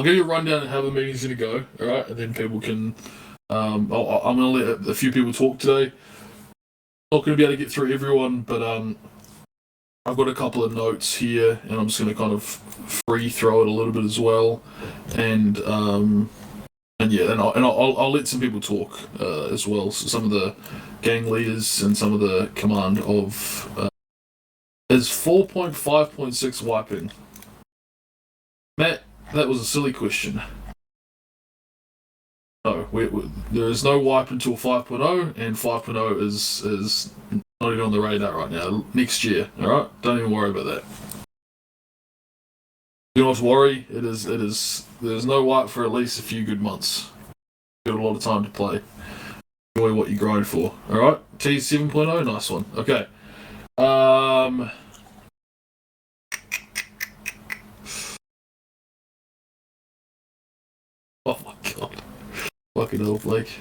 I'll give you a rundown of how the meeting's going to go, all right? And then people can. I'm going to let a few people talk today. Not going to be able to get through everyone, but I've got a couple of notes here, and I'm just going to kind of free throw it a little bit as well, and yeah, and I'll let some people talk as well. So some of the gang leaders and some of the command of is 4.5.6 wiping. Matt, that was a silly question. No, there is no wipe until 5.0, and 5.0 is not even on the radar right now. Next year, all right? Don't even worry about that. Do not worry. It is. There's no wipe for at least a few good months. You've got a lot of time to play. Enjoy what you're growing for. All right. T 7.0, nice one. Okay. Oh my god. Fucking hell, Blake.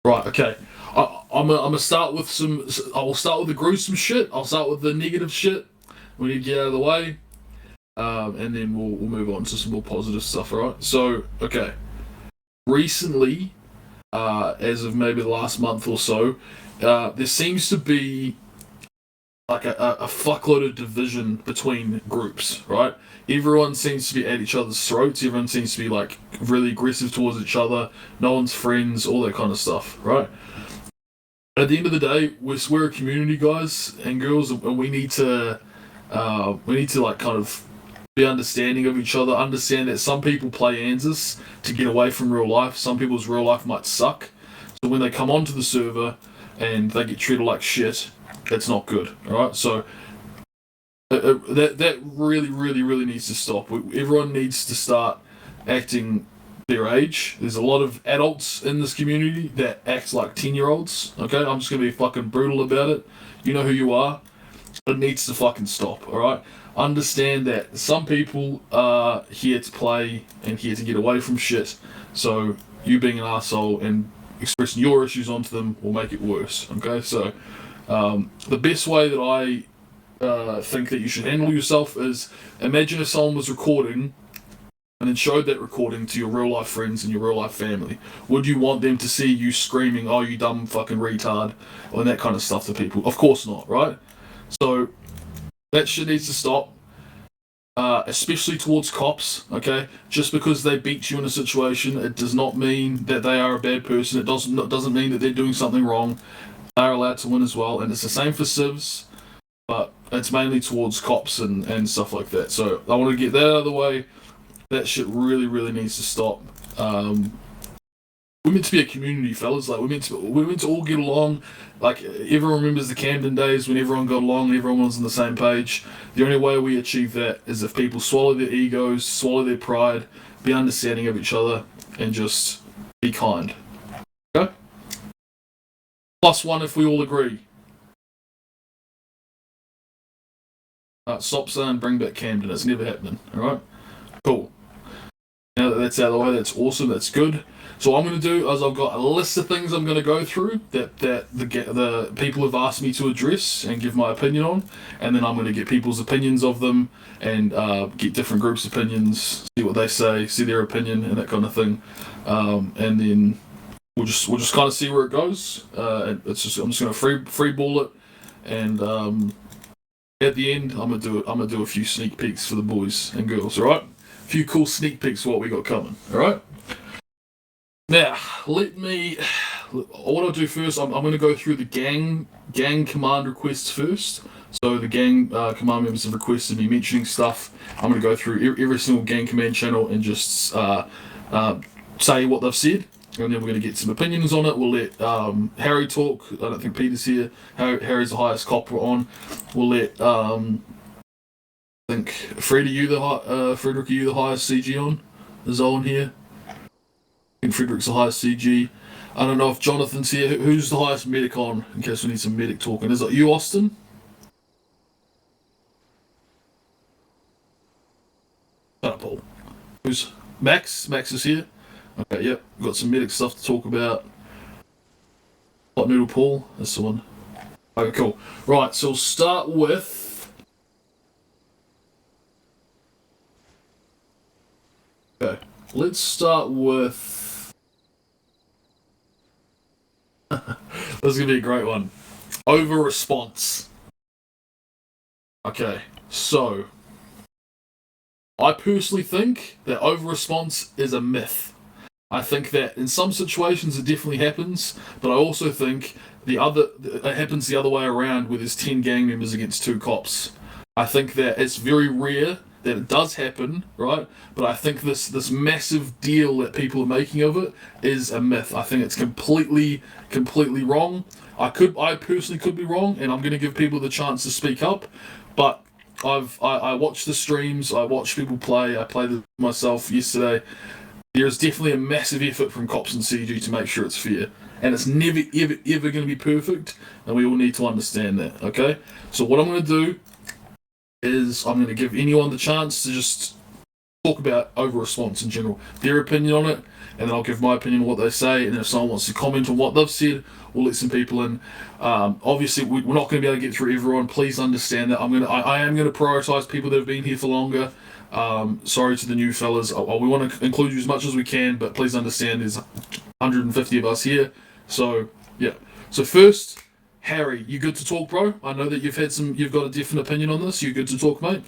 Right. Okay. I'm gonna start with some. I'll start with the gruesome shit. I'll start with the negative shit. We need to get out of the way. And then we'll move on to some more positive stuff. All right. So, okay. Recently, as of maybe the last month or so, there seems to be like a fuckload of division between groups. Right. Everyone seems to be at each other's throats. Everyone seems to be like really aggressive towards each other. No one's friends. All that kind of stuff. Right. At the end of the day, we're a community, guys and girls, and we need to like kind of be understanding of each other. Understand that some people play ANZUS to get away from real life. Some people's real life might suck. So when they come onto the server and they get treated like shit, that's not good. All right. So that really, really, really needs to stop. Everyone needs to start acting their age. There's a lot of adults in this community that act like 10-year-olds. Okay, I'm just gonna be fucking brutal about it. You know who you are. It needs to fucking stop. All right. Understand that some people are here to play and here to get away from shit. So you being an asshole and expressing your issues onto them will make it worse. Okay. So the best way that I think that you should handle yourself is imagine if someone was recording and then showed that recording to your real life friends and your real life family. Would you want them to see you screaming, "Oh, you dumb fucking retard," and that kind of stuff to people? Of course not, right? So that shit needs to stop. Especially towards cops, okay? Just because they beat you in a situation, it does not mean that they are a bad person. It doesn't mean that they're doing something wrong. They're allowed to win as well, and it's the same for civs, but it's mainly towards cops and stuff like that. So I want to get that out of the way. That shit really, really needs to stop. We're meant to be a community, fellas. Like we're meant to all get along. Like everyone remembers the Camden days when everyone got along and everyone was on the same page. The only way we achieve that is if people swallow their egos, swallow their pride, be understanding of each other, and just be kind. Okay? +1 if we all agree. Stop saying bring back Camden. It's never happening. All right. Cool. Now that that's out of the way, that's awesome. That's good. So what I'm going to do is I've got a list of things I'm going to go through that the people have asked me to address and give my opinion on, and then I'm going to get people's opinions of them and get different groups' opinions, see what they say, see their opinion, and that kind of thing, and then we'll just kind of see where it goes. I'm just going to free ball it, and at the end I'm gonna do a few sneak peeks for the boys and girls. All right, a few cool sneak peeks of what we got coming. All right. Now, what I'll do first, I'm going to go through the gang command requests first. So the gang command members have requested me mentioning stuff. I'm going to go through every single gang command channel and just say what they've said. And then we're going to get some opinions on it. We'll let Harry talk. I don't think Peter's here. Harry's the highest cop we're on. We'll let, I think, Frederick, are you the highest CG on? Is Owen here? Frederick's the highest CG. I don't know if Jonathan's here. Who's the highest medic on? In case we need some medic talking. Is it you, Austin? Shut up, Paul. Who's Max? Max is here. Okay, yep. We've got some medic stuff to talk about. Hot Noodle Paul. That's the one. Okay, cool. Right, so we'll start with Okay, let's start with. This is gonna be a great one. Over response. Okay, so I personally think that over response is a myth. I think that in some situations it definitely happens, but I also think it happens the other way around where there's 10 gang members against 2 cops. I think that it's very rare that it does happen, right? But I think this massive deal that people are making of it is a myth. I think it's completely wrong. I personally could be wrong, and I'm going to give people the chance to speak up. But I watch the streams, I watch people play. I played myself yesterday. There is definitely a massive effort from cops and CG to make sure it's fair, and it's never ever going to be perfect, and we all need to understand that. Okay, so what I'm going to do is I'm going to give anyone the chance to just talk about over response in general, their opinion on it, and then I'll give my opinion on what they say, and if someone wants to comment on what they've said, we'll let some people in. Obviously, we're not going to be able to get through everyone. Please understand that I am going to prioritise people that have been here for longer. Sorry to the new fellas. We want to include you as much as we can, but please understand there's 150 of us here. So yeah. So first, Harry, you good to talk, bro? I know that you've got a different opinion on this. You good to talk, mate?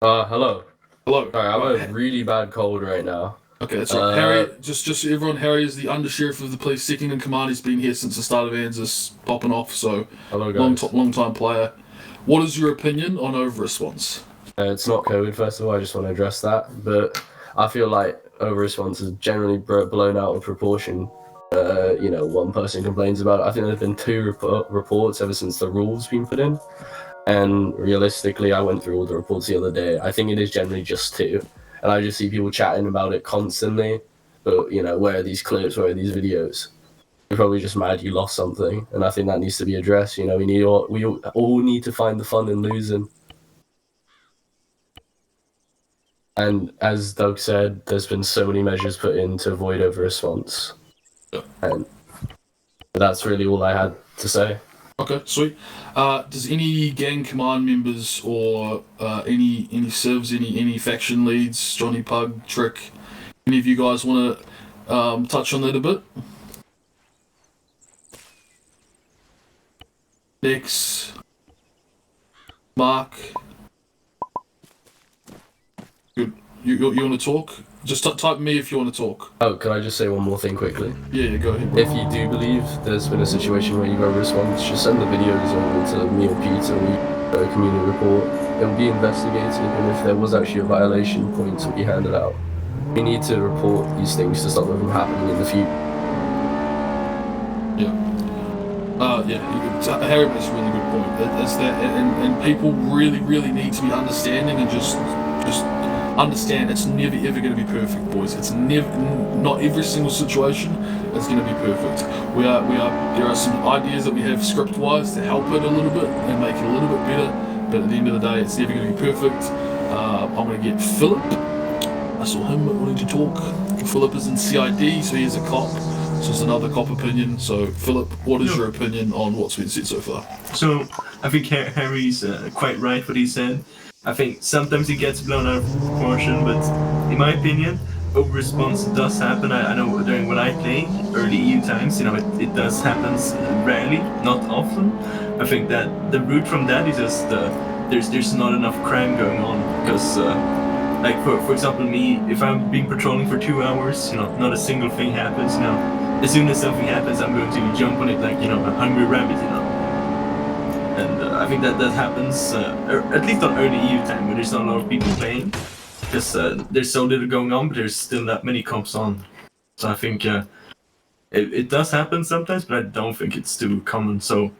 Hello. Hello. Sorry, I'm a really bad cold right now. Okay, that's right. Harry, just so everyone, Harry is the undersheriff of the police, second in command. He's been here since the start of ANZUS popping off, so hello, guys. long time player. What is your opinion on over response? It's not COVID, first of all. I just want to address that, but I feel like over response is generally blown out of proportion. One person complains about it. I think there's been 2 reports ever since the rules been put in, and realistically, I went through all the reports the other day. I think it is generally just 2. And I just see people chatting about it constantly. But, where are these clips? Where are these videos? You're probably just mad you lost something. And I think that needs to be addressed. We all need to find the fun in losing. And as Doug said, there's been so many measures put in to avoid over-response. Yeah. And that's really all I had to say. Okay, sweet. Does any gang command members or any civs, any faction leads, Johnny Pug, Trick, any of you guys want to touch on that a bit? Next, Mark. Good. You want to talk? Just type me if you want to talk. Oh, can I just say one more thing quickly? Yeah, go ahead. If you do believe there's been a situation where you've over-responded, just send the videos over to me or Peter. We do a community report. It will be investigated, and if there was actually a violation, points will be handed out. We need to report these things to stop them from happening in the future. Harry makes a really good point. It's that, and people really need to be understanding and just understand it's never ever going to be perfect, boys. It's not every single situation is going to be perfect. There are some ideas that we have script wise to help it a little bit and make it a little bit better, but at the end of the day it's never going to be perfect. I'm going to get Philip. I saw him wanting to talk. Philip is in CID, so he's a cop, so it's another cop opinion. So Philip, what is your opinion on what's been said so far? So I think Harry's quite right what he said. I think sometimes he gets blown out of proportion, but in my opinion, over-response does happen. I know during when I play early EU times, it does happen rarely, not often. I think that the root from that is just there's not enough crime going on, because like for example me, if I'm being patrolling for 2 hours, not a single thing happens. As soon as something happens, I'm going to jump on it like a hungry rabbit. And I think that happens, at least on early EU time, where there's not a lot of people playing, because there's so little going on, but there's still that many cops on. So I think it does happen sometimes, but I don't think it's too common. So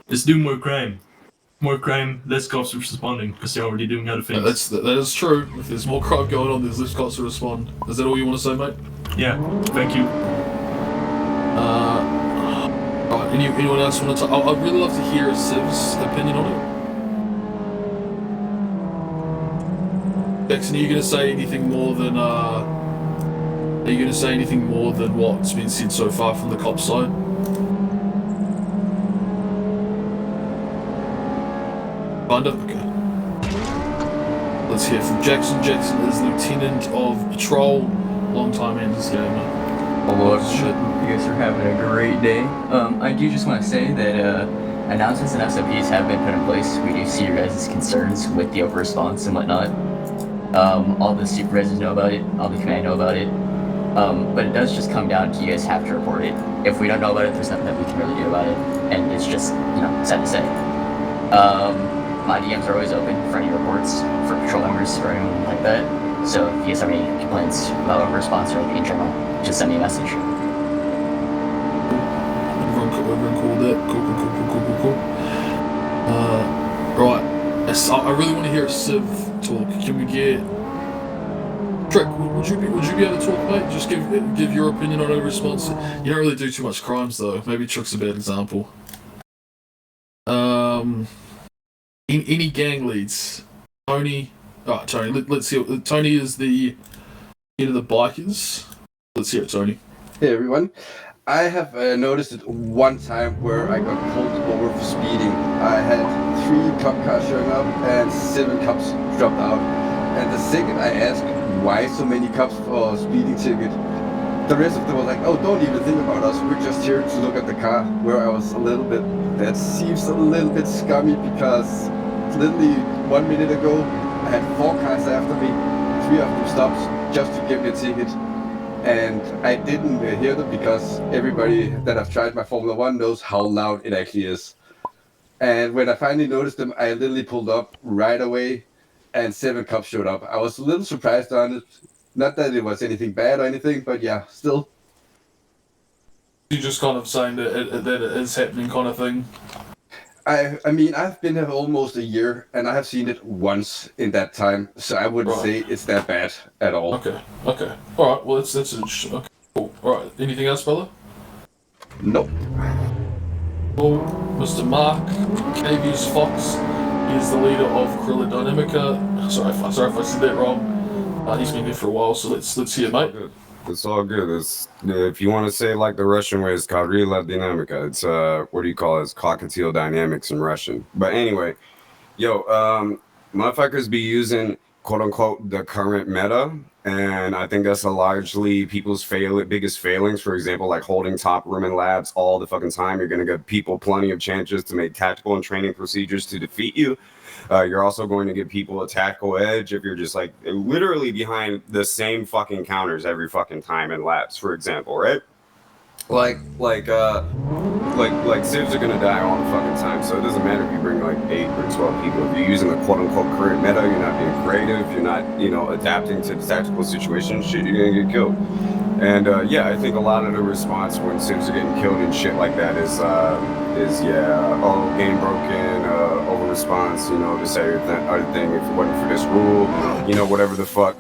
let's do more crime. More crime, less cops responding, because they're already doing other things. That is true. If there's more crime going on, there's less cops to respond. Is that all you want to say, mate? Yeah, thank you. Anyone else want to talk? I'd really love to hear Civ's opinion on it. Jackson, are you going to say anything more than what's been said so far from the cop side? Kind of? Okay. let's hear from Jackson. Jackson is Lieutenant of Patrol, long-time Anders gamer. Hello, everyone. You guys are having a great day. I do just want to say that announcements and SOPs have been put in place. We do see your guys' concerns with the over-response and whatnot. All the supervisors know about it, all the command know about it. But it does just come down to you guys have to report it. If we don't know about it, there's nothing that we can really do about it. And it's just, sad to say. My DMs are always open for any reports for patrol members or anyone like that. So if you guys have any complaints about over-response or in general, just send me a message. Everyone called that. Cool. Right. I really want to hear a Civ talk. Can we get Trick? Would you be able to talk, mate? Just give your opinion on over-response. You don't really do too much crimes, though. Maybe Trick's a bad example. Any gang leads? Tony. Alright, Tony. Let's hear. Tony is the head of the bikers. Let's hear it, Tony. Hey everyone. I have noticed it one time where I got pulled over for speeding. I had 3 cop cars showing up and 7 cops dropped out. And the second I asked why so many cops for a speeding ticket, the rest of them was like, oh, don't even think about us. We're just here to look at the car. Where I was a little bit, that seems a little bit scummy because literally 1 minute ago, I had 4 cars after me. 3 of them stopped just to give me a ticket. And I didn't hear them because everybody that I've tried my Formula 1 knows how loud it actually is. And when I finally noticed them, I literally pulled up right away and 7 cops showed up. I was a little surprised on it. Not that it was anything bad or anything, but yeah, still. You're just kind of saying that it is happening kind of thing? I mean, I've been here almost a year and I have seen it once in that time, so I wouldn't say it's that bad at all. Okay. Alright, well, that's interesting. Okay, cool. Alright, anything else, brother? Nope. Cool. Mr. Mark, KV's Fox, he is the leader of Corella Dynamica. Sorry if I said that wrong. He's been there for a while, so let's hear, mate. It's all good. If you want to say like the Russian way, it's Corella Dynamica. It's what do you call it? It's cockatiel dynamics in Russian. But anyway, motherfuckers be using quote unquote the current meta, and I think that's largely people's biggest failings. For example, like holding top room in labs all the fucking time. You're gonna give people plenty of chances to make tactical and training procedures to defeat you. You're also going to give people a tactical edge if you're just like literally behind the same fucking counters every fucking time in labs, for example, right? Like civs are gonna die all the fucking time, so it doesn't matter if you bring like 8 or 12 people. If you're using the quote unquote current meta, you're not being creative, you're not, adapting to the tactical situation, shit, you're gonna get killed. And I think a lot of the response when civs are getting killed and shit like that is game broken, over response, this other thing, if it wasn't for this rule, whatever the fuck.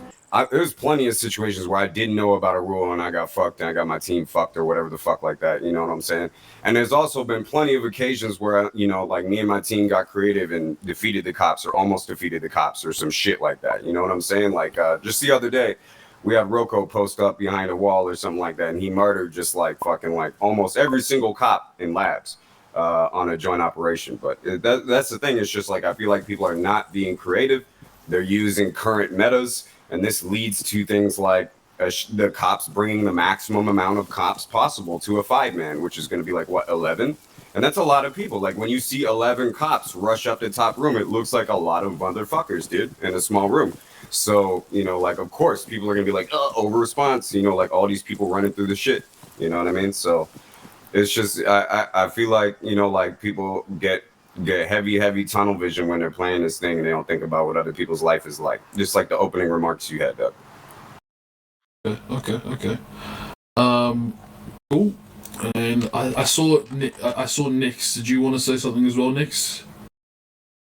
There's plenty of situations where I didn't know about a rule and I got fucked and I got my team fucked or whatever the fuck like that, you know what I'm saying? And there's also been plenty of occasions where, like me and my team got creative and defeated the cops or almost defeated the cops or some shit like that, you know what I'm saying? Like, just the other day, we had Rocco post up behind a wall or something like that, and he murdered just like fucking like almost every single cop in labs on a joint operation. But that's the thing. It's just like I feel like people are not being creative. They're using current metas, and this leads to things like the cops bringing the maximum amount of cops possible to a 5-man, which is going to be like, 11? And that's a lot of people. Like when you see 11 cops rush up the top room, it looks like a lot of motherfuckers, dude, in a small room. So, of course, people are going to be like, over response, like all these people running through the shit. You know what I mean? So it's just, I feel like, like people get heavy tunnel vision when they're playing this thing and they don't think about what other people's life is like. Just like the opening remarks you had, Doug. Okay. Cool. And I saw Nix. Did you want to say something as well, Nix?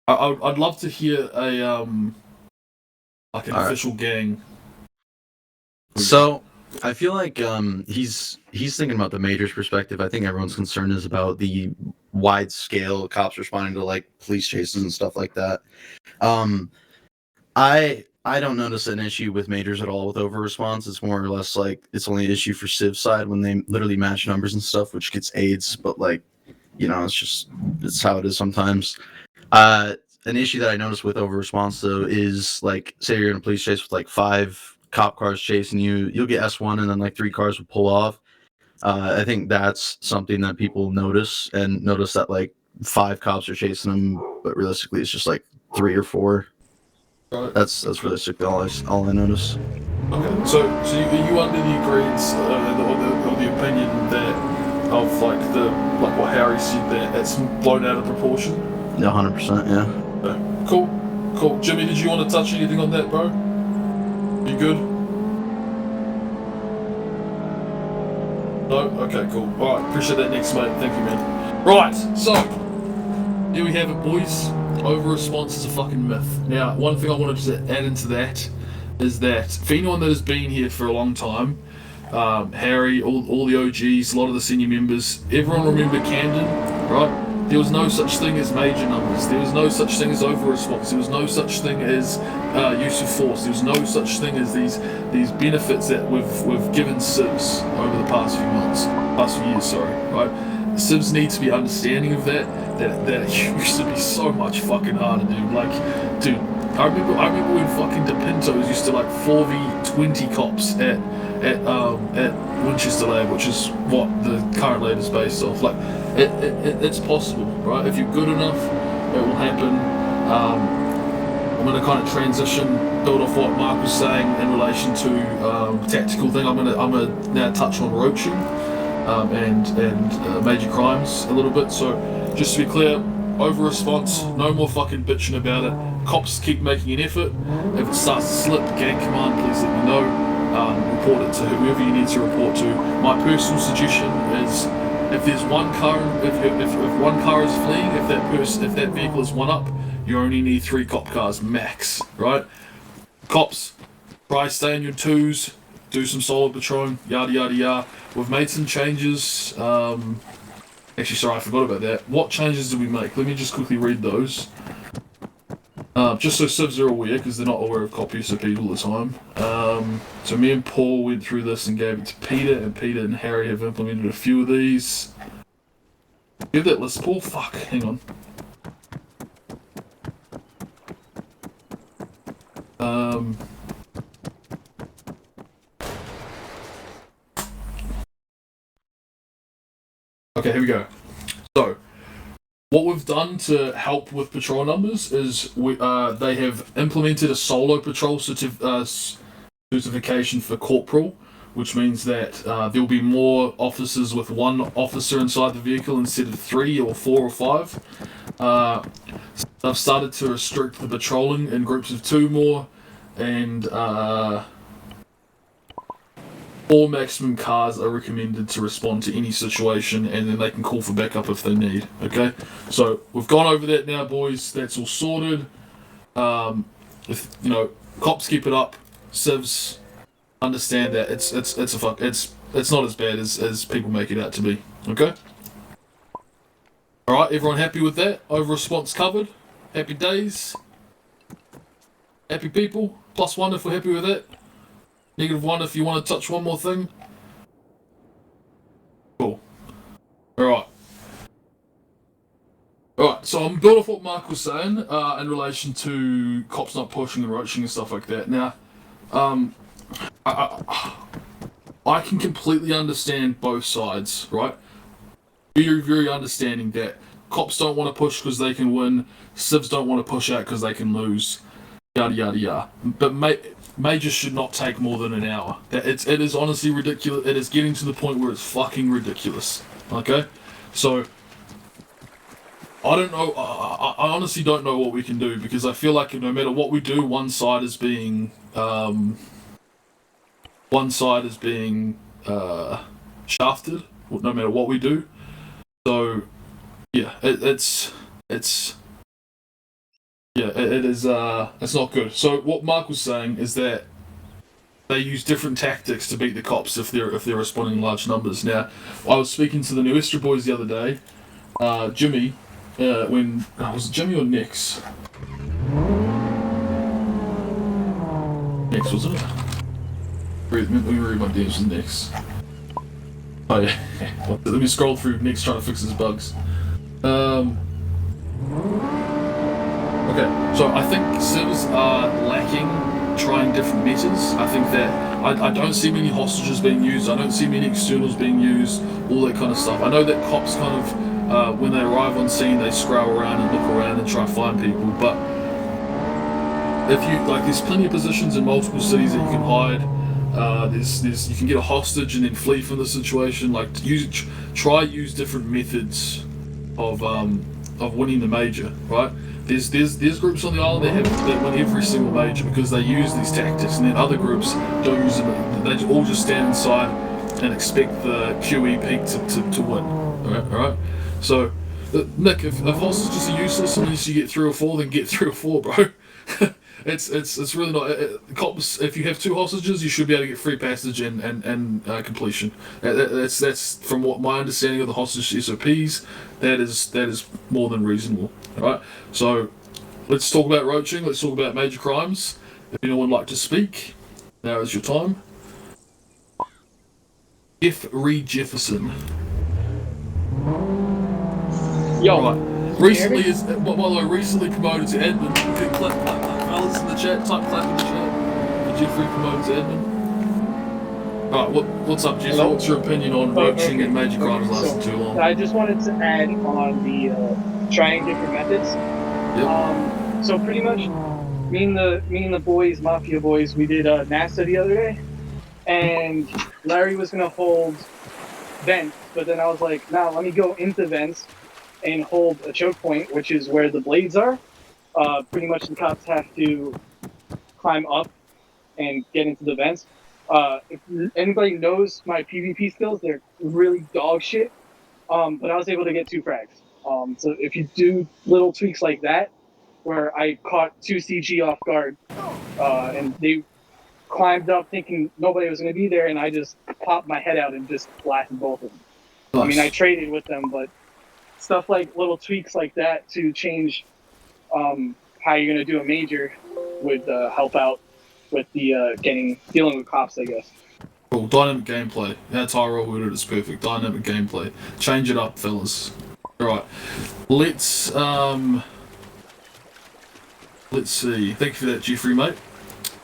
I'd love to hear an official gang. So I feel like he's thinking about the major's perspective. I think everyone's concern is about the wide scale cops responding to like police chases and stuff like that. I don't notice an issue with majors at all with over response. It's more or less like it's only an issue for Civ side when they literally match numbers and stuff, which gets aids, but like, it's how it is sometimes. an issue that I noticed with over response though is like, say you're in a police chase with like 5 cop cars chasing you, you'll get S1 and then like 3 cars will pull off. I think that's something that people notice that like 5 cops are chasing them, but realistically it's just like 3 or 4. Right. That's realistically all I notice. Okay, so are you under the agreement or the opinion that of like what Harry said, that it's blown out of proportion? Yeah, 100%. Yeah. Okay. Cool. Jimmy, did you want to touch anything on that, bro? You good? No? Okay, cool. Alright, appreciate that, next mate. Thank you, man. Right, so here we have it, boys. Over response is a fucking myth. Now, one thing I wanted to add into that is that for anyone that has been here for a long time, Harry, all the OGs, a lot of the senior members, everyone remember Camden, right? There was no such thing as major numbers. There was no such thing as over response. There was no such thing as use of force. There was no such thing as these benefits that we've given civs over the past few years, right? Civs need to be understanding of that used to be so much fucking harder, dude. Like, dude, I remember when fucking DePintos used to like 4v20 cops at Winchester Lab, which is what the current lab is based off. Like, it's possible, right? If you're good enough, it will happen. I'm going to kind of transition, build off what Mark was saying in relation to tactical thing. I'm gonna now touch on roaching and major crimes a little bit. So just to be clear, over response, no more fucking bitching about it. Cops keep making an effort. If it starts to slip, gang command, please let me know. Report it to whoever you need to report to. My personal suggestion is, if there's one car, if one car is fleeing, if that vehicle is one up, you only need 3 cop cars max, right? Cops, try stay in your 2s, do some solo patrolling, yada yada yada. We've made some changes. Actually, sorry, I forgot about that. What changes did we make? Let me just quickly read those. Just so civs are aware, because they're not aware of cop use of speed all the time. So me and Paul went through this and gave it to Peter, and Peter and Harry have implemented a few of these. Give that list, Paul. Fuck, hang on. Okay, here we go. So, what we've done to help with patrol numbers is they have implemented a solo patrol certification for corporal, which means that there'll be more officers with 1 officer inside the vehicle instead of 3 or 4 or 5. I've started to restrict the patrolling in groups of 2 more, and 4 maximum cars are recommended to respond to any situation, and then they can call for backup if they need. Okay, so we've gone over that now, boys. That's all sorted. If cops keep it up, civs understand that it's not as bad as people make it out to be. Okay. All right, everyone happy with that? Over response covered. Happy days. Happy people. +1 if we're happy with that. -1 if you want to touch one more thing. Cool. Alright, so I'm building off what Mark was saying in relation to cops not pushing and roaching and stuff like that. Now, I can completely understand both sides, right? Very, very understanding that cops don't want to push because they can win, civs don't want to push out because they can lose, yada yada yada. But majors should not take more than an hour. It is honestly ridiculous. It is getting to the point where it's fucking ridiculous. Okay, so I don't know. I honestly don't know what we can do, because I feel like no matter what we do, one side is being shafted. No matter what we do. So yeah, it is. Yeah, it's not good. So what Mark was saying is that they use different tactics to beat the cops if they're responding in large numbers. Now, I was speaking to the Nuestra boys the other day, Jimmy, was it Jimmy or Nix? Nix, wasn't it? Let me read my DMs with Nix. Oh yeah, let me scroll through Nix trying to fix his bugs. Okay, so I think civs are lacking trying different metas. I think that I don't see many hostages being used. I don't see many externals being used. All that kind of stuff. I know that cops kind of when they arrive on scene, they scroll around and look around and try and find people. But if you like, there's plenty of positions in multiple cities that you can hide. There's you can get a hostage and then flee from the situation. Like use different methods of winning the major, right? There's groups on the island that win every single major because they use these tactics, and then other groups don't use them. They all just stand inside and expect the QE peak to win. All right. So, Nick, if hostages are useless unless you get 3 or 4, then get 3 or 4, bro. It's really not. Cops, if you have 2 hostages, you should be able to get free passage and completion. That's from what my understanding of the hostage SOPs. That is more than reasonable. Right. So let's talk about roaching. Let's talk about major crimes. If anyone would like to speak, now is your time. F. Reed Jefferson. Yo, Right. Recently by the way, recently promoted to admin. Clap, fellas in the chat. Type clap in the chat. Jeffrey promoted to admin. Alright, what's up, Jeffrey? Hello? What's your opinion on roaching and major crimes so lasting too long? I just wanted to add on the trying different methods. Yep. So pretty much, me and the boys, Mafia boys, we did NASA the other day, and Larry was gonna hold vents, but then I was like, nah, let me go into vents and hold a choke point, which is where the blades are. Pretty much the cops have to climb up and get into the vents. If anybody knows my PvP skills, they're really dog shit. But I was able to get 2 frags. So if you do little tweaks like that, where I caught 2 CG off guard, and they climbed up thinking nobody was going to be there, and I just popped my head out and just blasted both of them. Nice. I mean, I traded with them, but stuff like little tweaks like that to change how you're going to do a major would help out with the dealing with cops, I guess. Cool. Dynamic gameplay. That's how I roll with it. It's perfect. Dynamic gameplay. Change it up, fellas. Alright. Let's see. Thank you for that, Jeffrey, mate.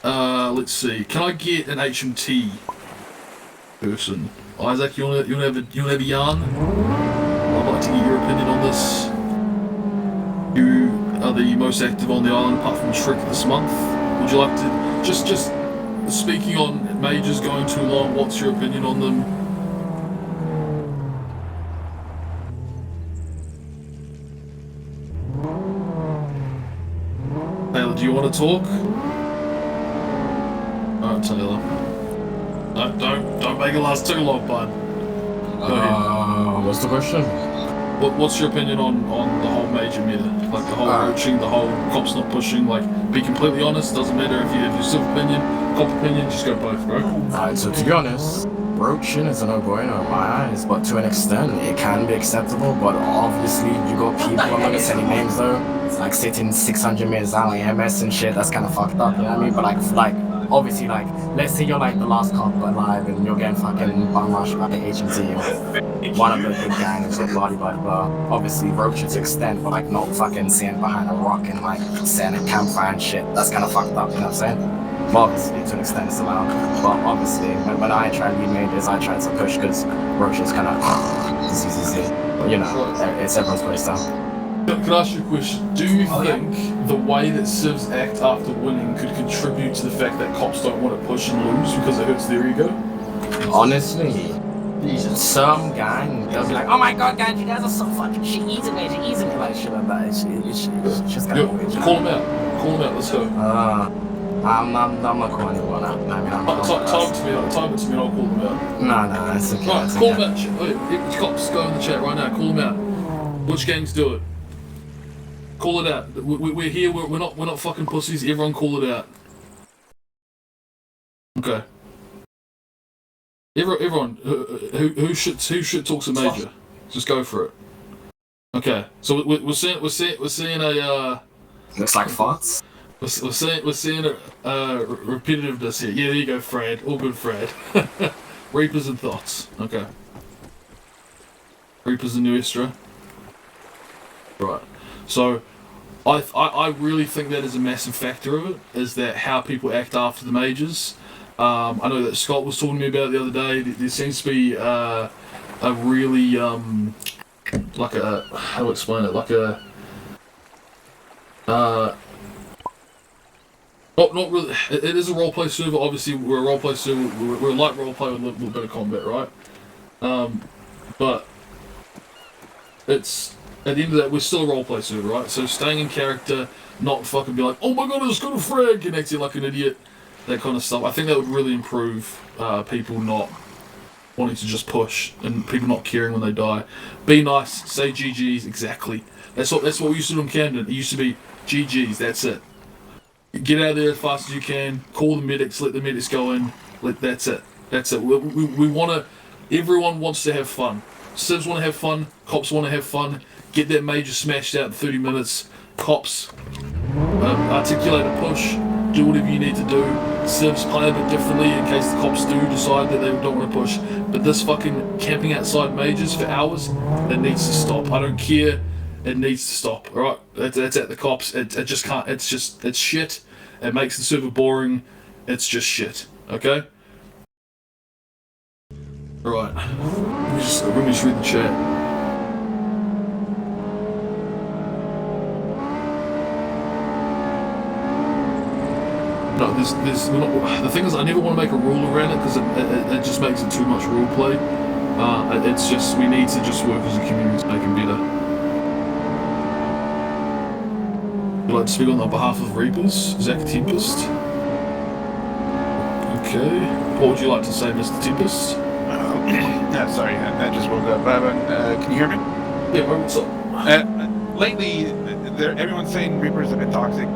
Let's see. Can I get an HMT person? Isaac, you wanna have a yarn? I'd like to get your opinion on this. You are the most active on the island apart from Shrek this month. Would you like to just speaking on majors going too long, what's your opinion on them? Taylor, do you want to talk? Alright, Taylor. No, don't make it last too long, bud. Go ahead. What's the question? What's your opinion on the whole major meta? Like the whole roaching, the whole cops not pushing, like be completely honest, doesn't matter if you have your self-opinion, cop opinion, just go both, bro. Alright, so to be honest, roaching is a no-brainer in my eyes, but to an extent, it can be acceptable, but obviously you got people, I'm not gonna say any names though, like sitting 600 meters out like MS and shit, that's kind of fucked up, you know what I mean? But like obviously, like, let's say you're like the last cop alive and you're getting fucking bum rushed by the HMT or one of the big gangs or blah blah blah. Obviously, roaching to extent, but like not fucking sitting behind a rock and like setting a campfire and shit. That's kind of fucked up, you know what I'm saying? But obviously, to an extent, it's allowed. But obviously, when I try to lead majors, I try to push because roaching's kind of easy. But you know, it's everyone's place though. Can I ask you a question? Do you think the way that civs act after winning could contribute to the fact that cops don't want to push and lose because it hurts their ego? Honestly, some gang, they'll be like, oh my god, guys, you guys are so fucking shit, easy major, like shit like that. It's just kind of weird. Call him out, let's go. I'm not calling anyone out. I mean, time it to me and I'll call them out. Nah, it's okay. Right, it's call okay. them out. Wait, cops, go in the chat right now, call them out. Which gangs do it? Call it out. We're here. We're not fucking pussies. Everyone, call it out. Okay. Everyone, who shit talks a major? Just go for it. Okay. So we're seeing a. Looks like farts. We're seeing a repetitiveness here. Yeah, there you go, Frad. All good, Frad. Reapers and thoughts. Okay. Reapers and Nuestra. Right. So, I really think that is a massive factor of it, is that how people act after the majors. I know that Scott was talking to me about it the other day. There seems to be a really like a, how to explain it, like a not really. It is a roleplay server. Obviously, we're a roleplay server. We're a light roleplay with a little bit of combat, right? But it's at the end of that, we're still a roleplay server, right? So staying in character, not fucking be like, oh my god, I just got a frag, and acting like an idiot, that kind of stuff. I think that would really improve people not wanting to just push and people not caring when they die. Be nice, say GGs, exactly. That's what we used to do in Camden. It used to be GGs. That's it. Get out of there as fast as you can. Call the medics. Let the medics go in. That's it. That's it. We want to. Everyone wants to have fun. Civs want to have fun. Cops want to have fun. Get that major smashed out in 30 minutes. Cops articulate a push. Do whatever you need to do. Civs play a bit differently in case the cops do decide that they don't want to push. But this fucking camping outside majors for hours, it needs to stop. I don't care. It needs to stop. Alright? That's at the cops. It just can't. It's shit. It makes the server boring. It's just shit. Okay? Alright. Let me just read the chat. No, the thing is, I never want to make a rule around it because it just makes it too much role play. It's just, we need to just work as a community to make it better. Would you like to speak on behalf of Reapers? Zach Tempest? Okay. What would you like to say, Mr. Tempest? Sorry, I just woke up. Can you hear me? Yeah, what's up? Lately, everyone's saying Reapers have been toxic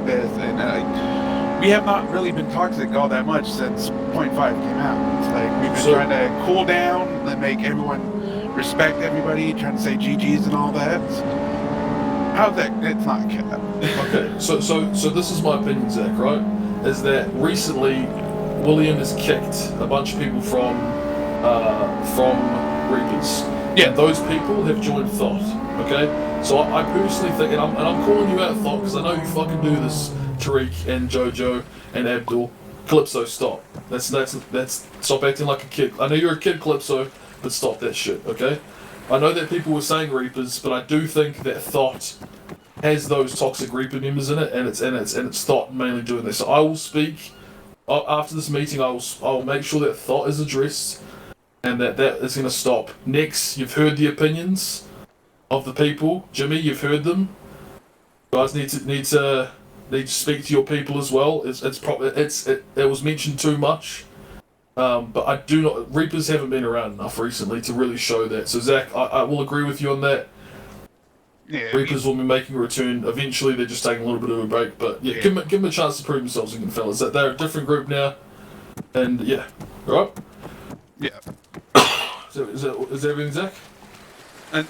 this, and we have not really been toxic all that much since 0.5 came out. It's like we've been trying to cool down and make everyone respect everybody, trying to say GGs and all that. How's that? It's not kept up. Okay, so this is my opinion, Zach, right? Is that recently William has kicked a bunch of people from Reapers. Yeah. And those people have joined Thought, okay? So I personally think, and I'm calling you out, Thought, because I know you fucking do this, Tariq and Jojo and Abdul. Calypso, stop. That's stop acting like a kid. I know you're a kid, Calypso, but stop that shit, okay? I know that people were saying Reapers, but I do think that Thought has those toxic Reaper members in it, and it's Thought mainly doing this. So I will speak after this meeting. I will make sure that Thought is addressed, and that is going to stop. Next, you've heard the opinions of the people. Jimmy, you've heard them. You guys need to speak to your people as well. It was mentioned too much, but I do not. Reapers haven't been around enough recently to really show that. So Zach, I will agree with you on that. Yeah, Reapers will be making a return. Eventually, they're just taking a little bit of a break, but yeah, give them a chance to prove themselves again, fellas. That they're a different group now, and yeah, all right. Yeah. So is that everything, Zach? And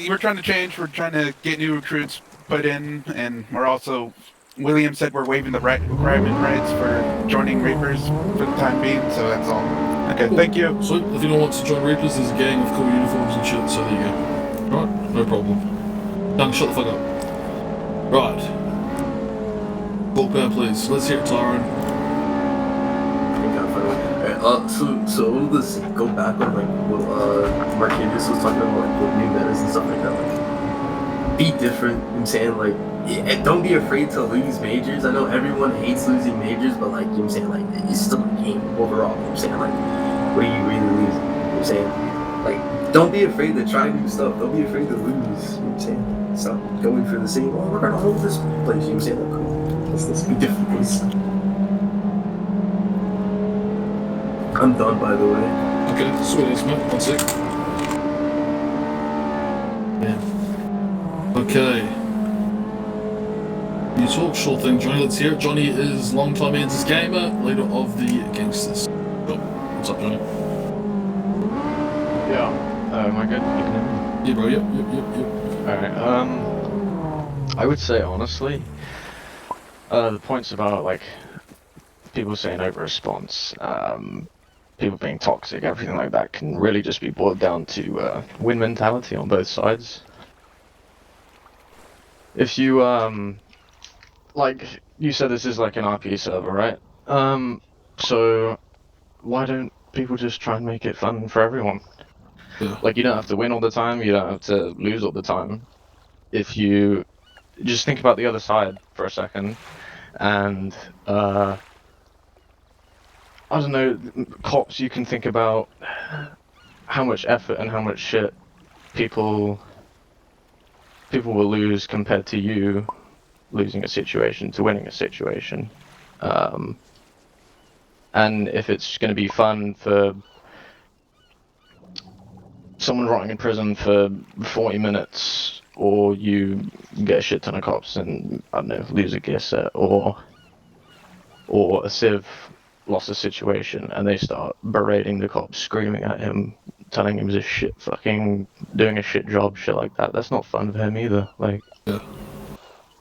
we're trying to change. We're trying to get new recruits put in, and we're also. William said we're waiving the requirement rights for joining Reapers for the time being, so that's all. Okay, Cool. thank you. So if anyone wants to join Reapers, there's a gang with cool uniforms and shit. So there you go. Right, no problem. Dunk, shut the fuck up. Right. Walk down, please. Let's hear it, Tyrone. So all this go back on like what Marquinhos was talking about, like with new metas and stuff like that. Like, be different. You know what I'm saying, like, yeah, don't be afraid to lose majors. I know everyone hates losing majors, but like, you know what I'm saying, like, it's still a game overall. You know what I'm saying, like, what are you really losing? You know what I'm saying, like, don't be afraid to try new stuff. Don't be afraid to lose. You know what I'm saying, stop going for the same. Oh, we're gonna hold this place. You know what I'm saying, like, cool. Let's be different, please. I'm done, by the way. Okay, sweet as man. 1 sec. Yeah. Okay. You talk, sure thing, Johnny. Let's hear it. Johnny is longtime Answers Gamer, leader of the Gangsters. Cool. What's up, Johnny? Yeah. Am I good? You can hear me? Yeah, bro. Yep. Alright. I would say honestly, the points about like people saying over response, people being toxic, everything like that can really just be boiled down to win mentality on both sides. if you like you said, this is like an RP server, right? So why don't people just try and make it fun for everyone? Yeah. Like, you don't have to win all the time, you don't have to lose all the time. If you just think about the other side for a second, and I don't know, cops, you can think about how much effort and how much shit people will lose compared to you losing a situation to winning a situation. And if it's going to be fun for someone rotting in prison for 40 minutes, or you get a shit ton of cops and, I don't know, lose a gear set, or a civ lost a situation and they start berating the cops, screaming at him, telling him he's a shit fucking doing a shit job, shit like that. That's not fun for him either. Like, yeah.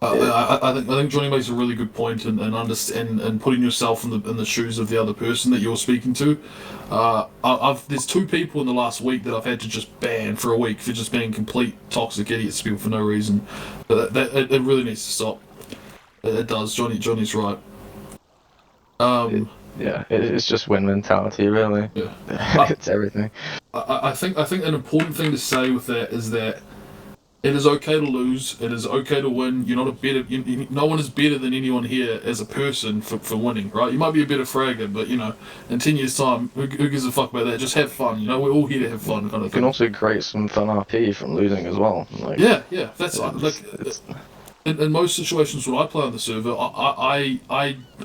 I think Johnny makes a really good point, and understand and putting yourself in the shoes of the other person that you're speaking to. There's 2 people in the last week that I've had to just ban for a week for just being complete toxic idiots to people for no reason. But it really needs to stop. It does. Johnny's right. Yeah, it's just win mentality, really. Yeah. It's everything. I think an important thing to say with that is that it is okay to lose. It is okay to win. You're not a better. No one is better than anyone here as a person for winning, right? You might be a better fragger, but in 10 years' time, who gives a fuck about that? Just have fun. We're all here to have fun, kind of You thing. can also create some fun RP from losing as well. Like, Yeah. That's in most situations when I play on the server,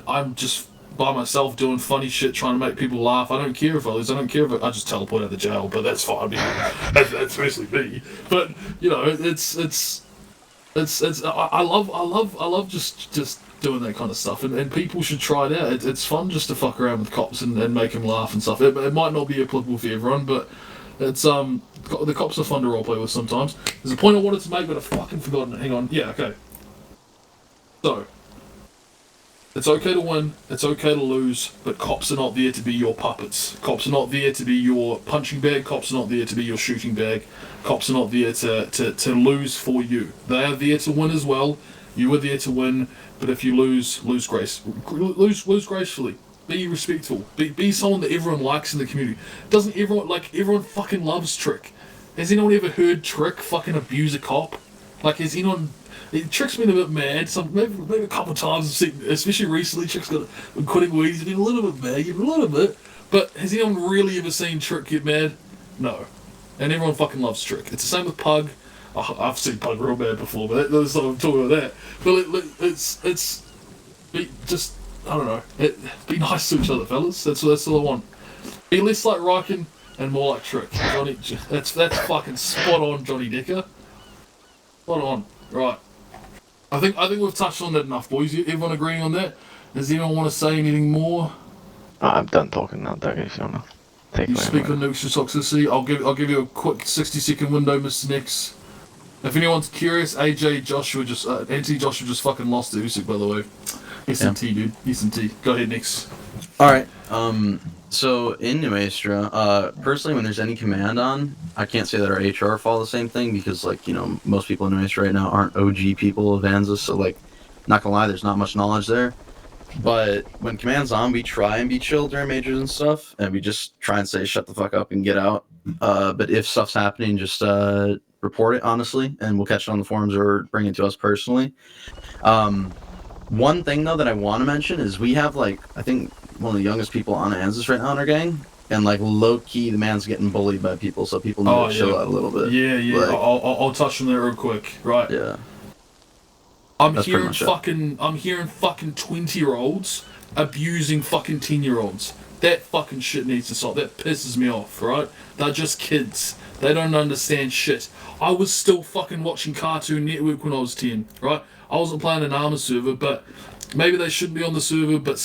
I'm just by myself doing funny shit, trying to make people laugh. I don't care if I lose. I don't care if I just teleport out of the jail, but that's fine. I mean, that's mostly me. But I love just doing that kind of stuff, and people should try it out. It's fun just to fuck around with cops and make them laugh and stuff. It might not be applicable for everyone, but it's the cops are fun to roleplay with sometimes. There's a point I wanted to make, but I've fucking forgotten it. Hang on. Yeah, okay. So. It's okay to win, it's okay to lose, but cops are not there to be your puppets. Cops are not there to be your punching bag, cops are not there to be your shooting bag. Cops are not there to lose for you. They are there to win as well. You are there to win, but if you lose gracefully. Be respectful. Be someone that everyone likes in the community. Doesn't everyone fucking loves Trick? Has anyone ever heard Trick fucking abuse a cop? Has anyone... It Trick's been a bit mad. Maybe a couple of times, especially recently. Trick's been quitting weed. He's been a little bit mad, a little bit. But has anyone really ever seen Trick get mad? No. And everyone fucking loves Trick. It's the same with Pug. I've seen Pug real bad before, but that's not what I'm talking about that. But I don't know. Be nice to each other, fellas. That's all I want. Be less like Riken and more like Trick. Johnny, that's fucking spot on, Johnny Decker. Spot on. Right. I think we've touched on that enough, boys. Everyone agreeing on that? Does anyone want to say anything more? I'm done talking now, Doug, if you want to take You away speak my- on nukes for toxicity. I'll give you a quick 60-second window, Mr. Nix. If anyone's curious, Anti Joshua just fucking lost to Usyk, by the way. S&T, dude. S&T. Go ahead, Nix. All right. So in Nuestra, personally, when there's any command on, I can't say that our HR follow the same thing because, most people in Nuestra right now aren't OG people of Anza, so, not gonna lie, there's not much knowledge there. But when command's on, we try and be chill during majors and stuff, and we just try and say, shut the fuck up and get out. But if stuff's happening, just report it, honestly, and we'll catch it on the forums or bring it to us personally. One thing, though, that I want to mention is we have, I think, one of the youngest people on Anzus right now in our gang, and low-key, the man's getting bullied by people, so people need to chill out a little bit. Yeah. I'll touch on that real quick. Right. Yeah. I'm That's hearing pretty much it. fucking 20-year-olds abusing fucking 10-year-olds. That fucking shit needs to stop. That pisses me off, right? They're just kids. They don't understand shit. I was still fucking watching Cartoon Network when I was 10, right? I wasn't playing an Arma server, but maybe they shouldn't be on the server, but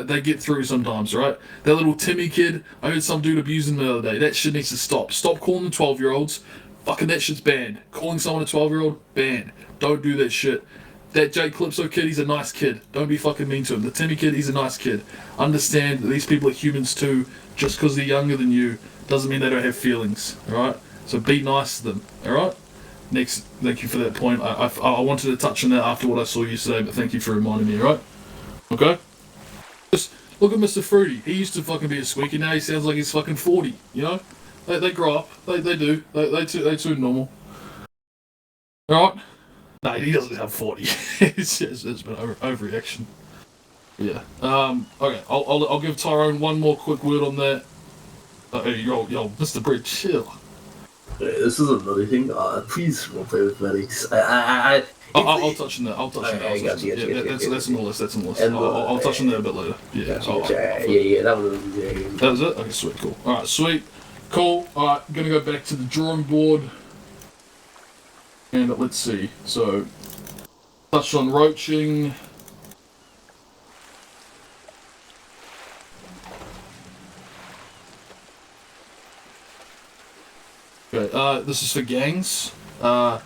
they get through sometimes, right? That little Timmy kid, I heard some dude abusing him the other day. That shit needs to stop. Stop calling them 12-year-olds. Fucking that shit's banned. Calling someone a 12-year-old, banned. Don't do that shit. That Jake Calypso kid, he's a nice kid. Don't be fucking mean to him. The Timmy kid, he's a nice kid. Understand that these people are humans too. Just because they're younger than you doesn't mean they don't have feelings, alright? So be nice to them, alright? Next, thank you for that point. I wanted to touch on that after what I saw yesterday, but thank you for reminding me, right? Okay? Just look at Mr. Fruity. He used to fucking be a squeaky, now he sounds like he's fucking 40, you know? They grow up. They do. They too normal. Alright? No, he doesn't have 40. it's been overreaction. Yeah. Okay, I'll give Tyrone one more quick word on that. Hey, yo, Mr. Brett, chill. This is another thing. Please don't play with medics. I'll touch on that. I'll touch on that. That's on the list. That's on the list. I'll touch on that a bit later. Yeah. Yeah. That was That was it. Okay, sweet, cool. All right, sweet, cool. All right, gonna go back to the drawing board, and let's see. So, touched on roaching. Okay, this is for gangs. I'd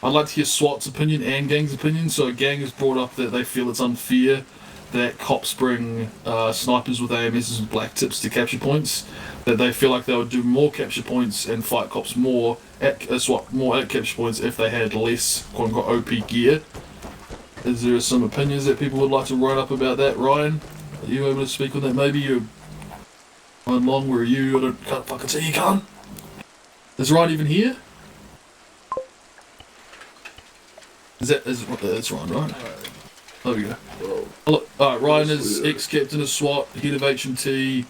like to hear SWAT's opinion and gang's opinion. So, gang has brought up that they feel it's unfair that cops bring snipers with AMSs with black tips to capture points. That they feel like they would do more capture points and fight cops more at capture points if they had less quote unquote OP gear. Is there some opinions that people would like to write up about that, Ryan? Are you able to speak on that? Maybe you. Ryan Long, where are you? I can't fucking see you, cunt. Is Ryan even here? That's Ryan, right? There we go. Hello. Alright, Ryan is ex-captain of SWAT, head of HMT,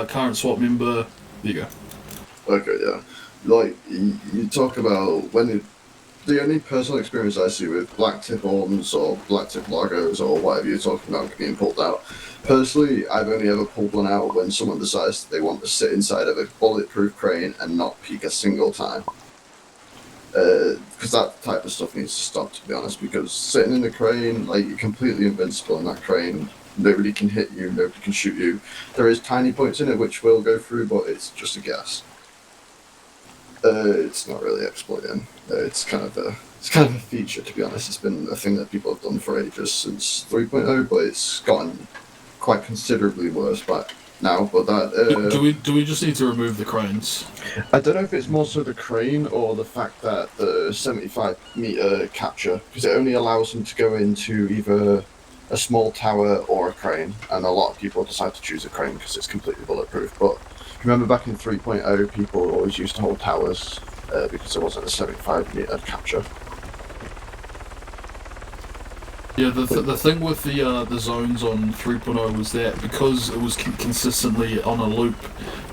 current SWAT member. There you go. Okay, yeah. Like, you talk about the only personal experience I see with black tip arms or black tip logos or whatever you're talking about being pulled out. Personally, I've only ever pulled one out when someone decides they want to sit inside of a bulletproof crane and not peek a single time. Because that type of stuff needs to stop, to be honest, because sitting in the crane, like, you're completely invincible in that crane. Nobody can hit you, nobody can shoot you. There is tiny points in it which will go through, but it's just a guess. It's not really exploiting. It's kind of a feature, to be honest. It's been a thing that people have done for ages since 3.0, but it's gotten quite considerably worse back now. But that do we just need to remove the cranes? I don't know if it's more so the crane or the fact that the 75-meter capture, because it only allows them to go into either a small tower or a crane, and a lot of people decide to choose a crane because it's completely bulletproof. But remember back in 3.0, people always used to hold towers because there wasn't a 75-meter capture. Yeah, the thing with the zones on 3.0 was that because it was consistently on a loop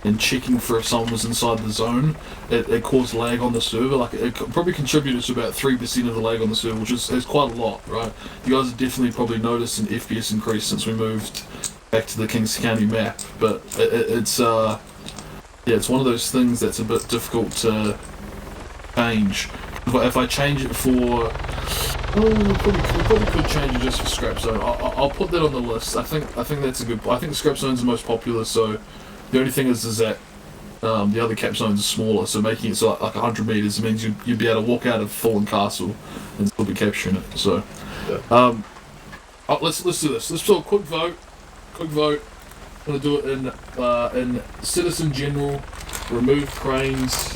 and checking for if someone was inside the zone, it caused lag on the server. Like, it probably contributed to about 3% of the lag on the server, which is quite a lot, right? You guys have definitely probably noticed an FPS increase since we moved back to the Kings County map, but it's one of those things that's a bit difficult to change. If I change it for... we probably could change it just for Scrap Zone. I'll put that on the list. I think that's a good... I think Scrap Zone's the most popular, so the only thing is that the other cap zones are smaller, so making it so like 100 meters means you'd be able to walk out of Fallen Castle and still be capturing it. So, let's do this. Let's do a quick vote. I'm gonna do it in Citizen General. Remove cranes.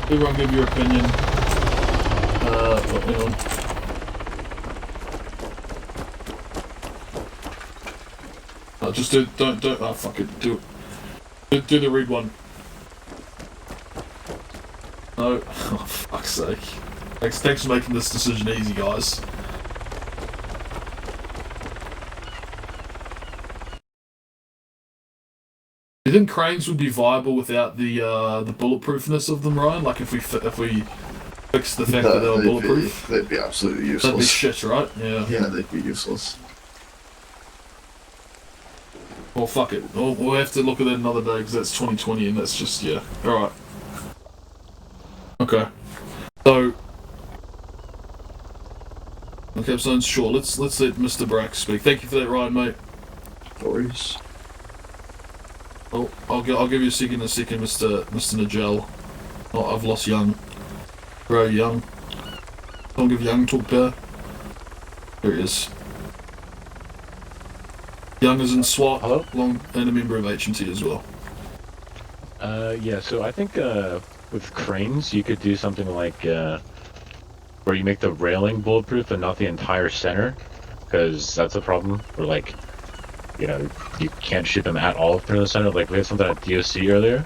Everyone give your opinion. Hang on. Just don't. Oh, fuck it. Do the red one. No. Oh, fuck's sake. Thanks for making this decision easy, guys. Do you think cranes would be viable without the bulletproofness of them, Ryan? Like if we fix the fact that they were bulletproof? They'd be absolutely useless. That'd be shit, right? Yeah. Yeah, they'd be useless. Well, fuck it. We'll have to look at that another day because that's 2020 and that's just, yeah. Alright. Okay. So... Okay, so sure, let's let Mr. Brack speak. Thank you for that, Ryan, mate. No worries. Oh, I'll give you a second, Mr. Nigel. Oh, I've lost Young. Bro, Young. I'll give Young talk there. There he is. Young is in SWAT, and a member of HMT as well. Yeah, so I think with cranes, you could do something like where you make the railing bulletproof and not the entire center, because that's a problem. Where like, you know, you can't shoot them at all from the center. Like we had something at DOC earlier,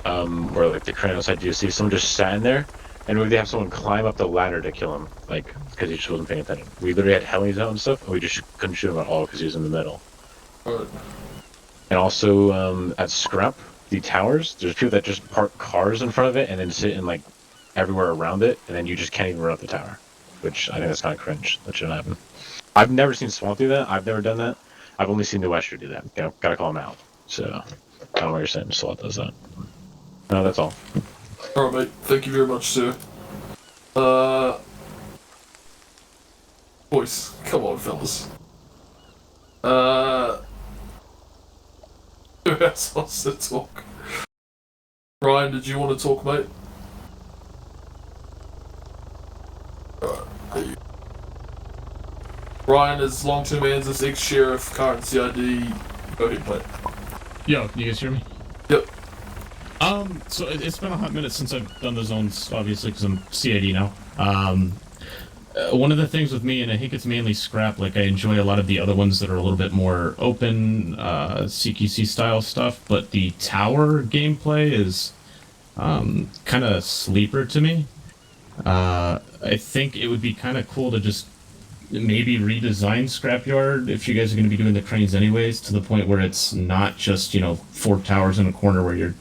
where like the crane outside DOC, someone just sat in there, and we have someone climb up the ladder to kill him, like because he just wasn't paying attention. We literally had helis out and stuff, and we just couldn't shoot him at all because he was in the middle. Right. And also at Scrap, the towers, there's people that just park cars in front of it and then sit in like everywhere around it, and then you just can't even run up the tower, which I think that's kind of cringe. That shouldn't happen. I've never seen Swamp do that. I've never done that. I've only seen the Wester do that. You know, gotta call him out. So I don't know what you're saying. Swat does that. No, that's all. All right, mate. Thank you very much, sir. Boys, come on, fellas. Who else wants to talk? Ryan, did you want to talk, mate? Alright. Ryan is long-term Anzus, ex-sheriff, current CID. Go ahead, mate. Yo, you guys hear me? Yep. So it's been a hot minute since I've done the zones, obviously, because I'm CID now. One of the things with me, and I think it's mainly Scrap, like I enjoy a lot of the other ones that are a little bit more open, CQC style stuff, but the tower gameplay is kind of sleeper to me. I think it would be kind of cool to just maybe redesign Scrapyard if you guys are going to be doing the cranes anyways, to the point where it's not just, you know, 4 towers in a corner where you're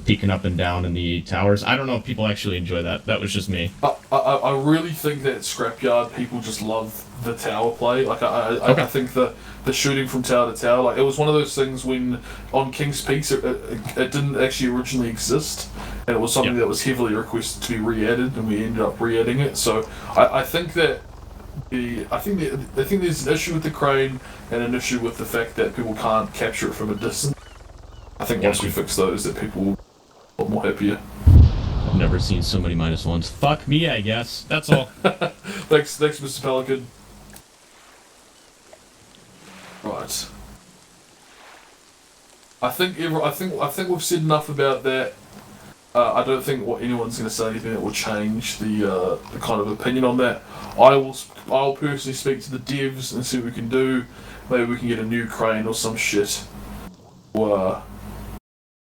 peeking up and down in the towers. I don't know if people actually enjoy that. That was just me. I really think that Scrapyard people just love the tower play. Like I think the shooting from tower to tower, like it was one of those things when on King's Peaks it didn't actually originally exist, and it was something that was heavily requested to be re-added, and we ended up re-adding it. So I think that I think there's an issue with the crane and an issue with the fact that people can't capture it from a distance. I think once we fix those, that people will be a lot more happier. I've never seen so many -1s. Fuck me, I guess. That's all. Thanks, Mr. Pelican. Right. I think we've said enough about that. I don't think anyone's going to say anything that will change the kind of opinion on that. I'll personally speak to the devs and see what we can do. Maybe we can get a new crane or some shit. Or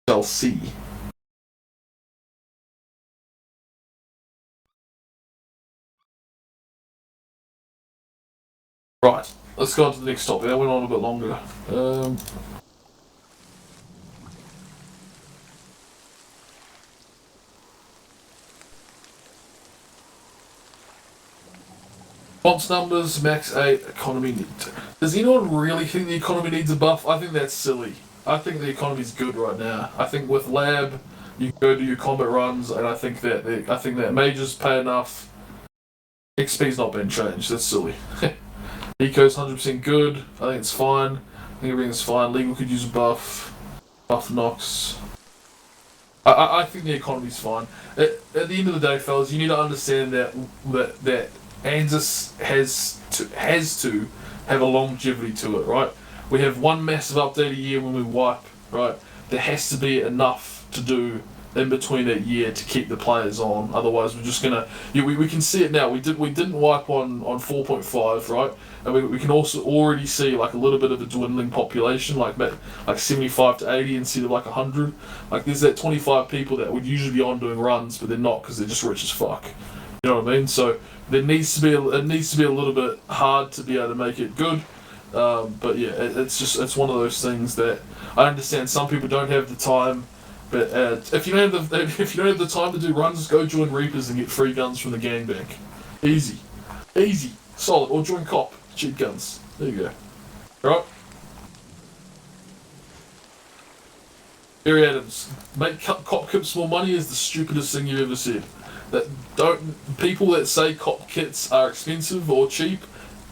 shall see. Right, let's go on to the next topic. That went on a bit longer. Fonts numbers, max 8, economy need. Does anyone really think the economy needs a buff? I think that's silly. I think the economy's good right now. I think with lab, you can go do your combat runs, and I think that majors pay enough. XP's not been changed. That's silly. Eco's 100% good. I think it's fine. I think everything's fine. Legal could use a buff. Buff Nox. I think the economy's fine. At the end of the day, fellas, you need to understand that Anzus has to have a longevity to it, right? We have one massive update a year when we wipe, right? There has to be enough to do in between that year to keep the players on. Otherwise, we're just gonna. We can see it now. We didn't wipe on 4.5, right? And we can also already see like a little bit of a dwindling population, like 75 to 80 instead of like 100. Like there's that 25 people that would usually be on doing runs, but they're not because they're just rich as fuck. You know what I mean? So it needs to be a little bit hard to be able to make it good. But yeah, it's one of those things that I understand some people don't have the time. But if you don't have the time to do runs, go join Reapers and get free guns from the gangbang. Easy, solid. Or join Cop, cheap guns. There you go. Right. Barry Adams, make Cop kits more money is the stupidest thing you've ever said. People that say Cop kits are expensive or cheap,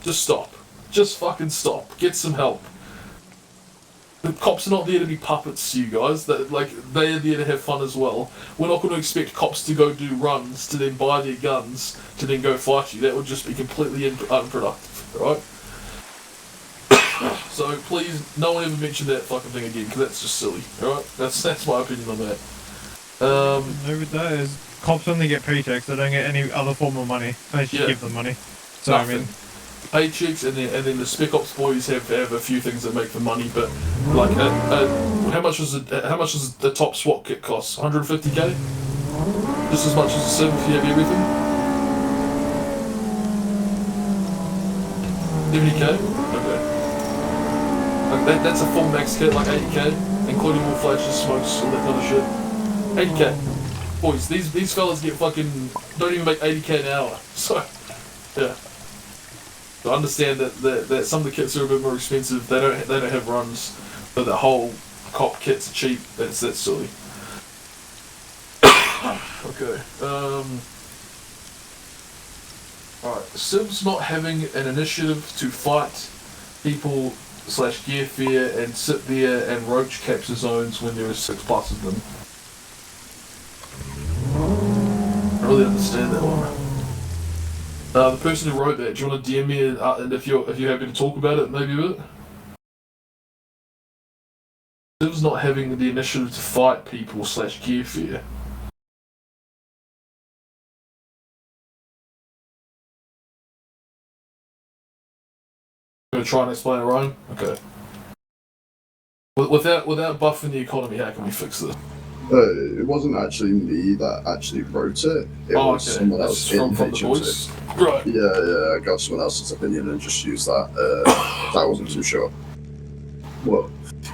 just stop. Just fucking stop. Get some help. The cops are not there to be puppets to you guys. They're there to have fun as well. We're not going to expect cops to go do runs to then buy their guns to then go fight you. That would just be completely unproductive, right? So please, no one ever mention that fucking thing again, because that's just silly. Alright? That's my opinion on that. No, with that is cops only get paychecks. They don't get any other form of money. They just give them money. So Nothing. I mean, paychecks, and then the Spec Ops boys have a few things that make them money, but like, how much does the top SWAT kit cost? 150k? Just as much as a Civ if you have everything. 70k? Okay. Like that's a full max kit, like 80k, including all flashes, smokes, all that kind of shit. 80k. Boys, these fellas get fucking don't even make 80k an hour. So yeah. I understand that some of the kits are a bit more expensive. They don't have runs, but the whole cop kits are cheap. That's silly. Okay. Alright. Civ's not having an initiative to fight people / gear fear and sit there and roach capture zones when there are 6+ of them. I don't really understand that one. The person who wrote that, do you want to DM me and if you're happy to talk about it, maybe a bit? Civ's not having the initiative to fight people / gear fear. Gonna try and explain it, Ryan? Okay. Without buffing the economy, how can we fix this? It wasn't actually me that actually wrote it. It was someone else in HMC. Right. Yeah, I got someone else's opinion and just used that. I wasn't too sure. Well,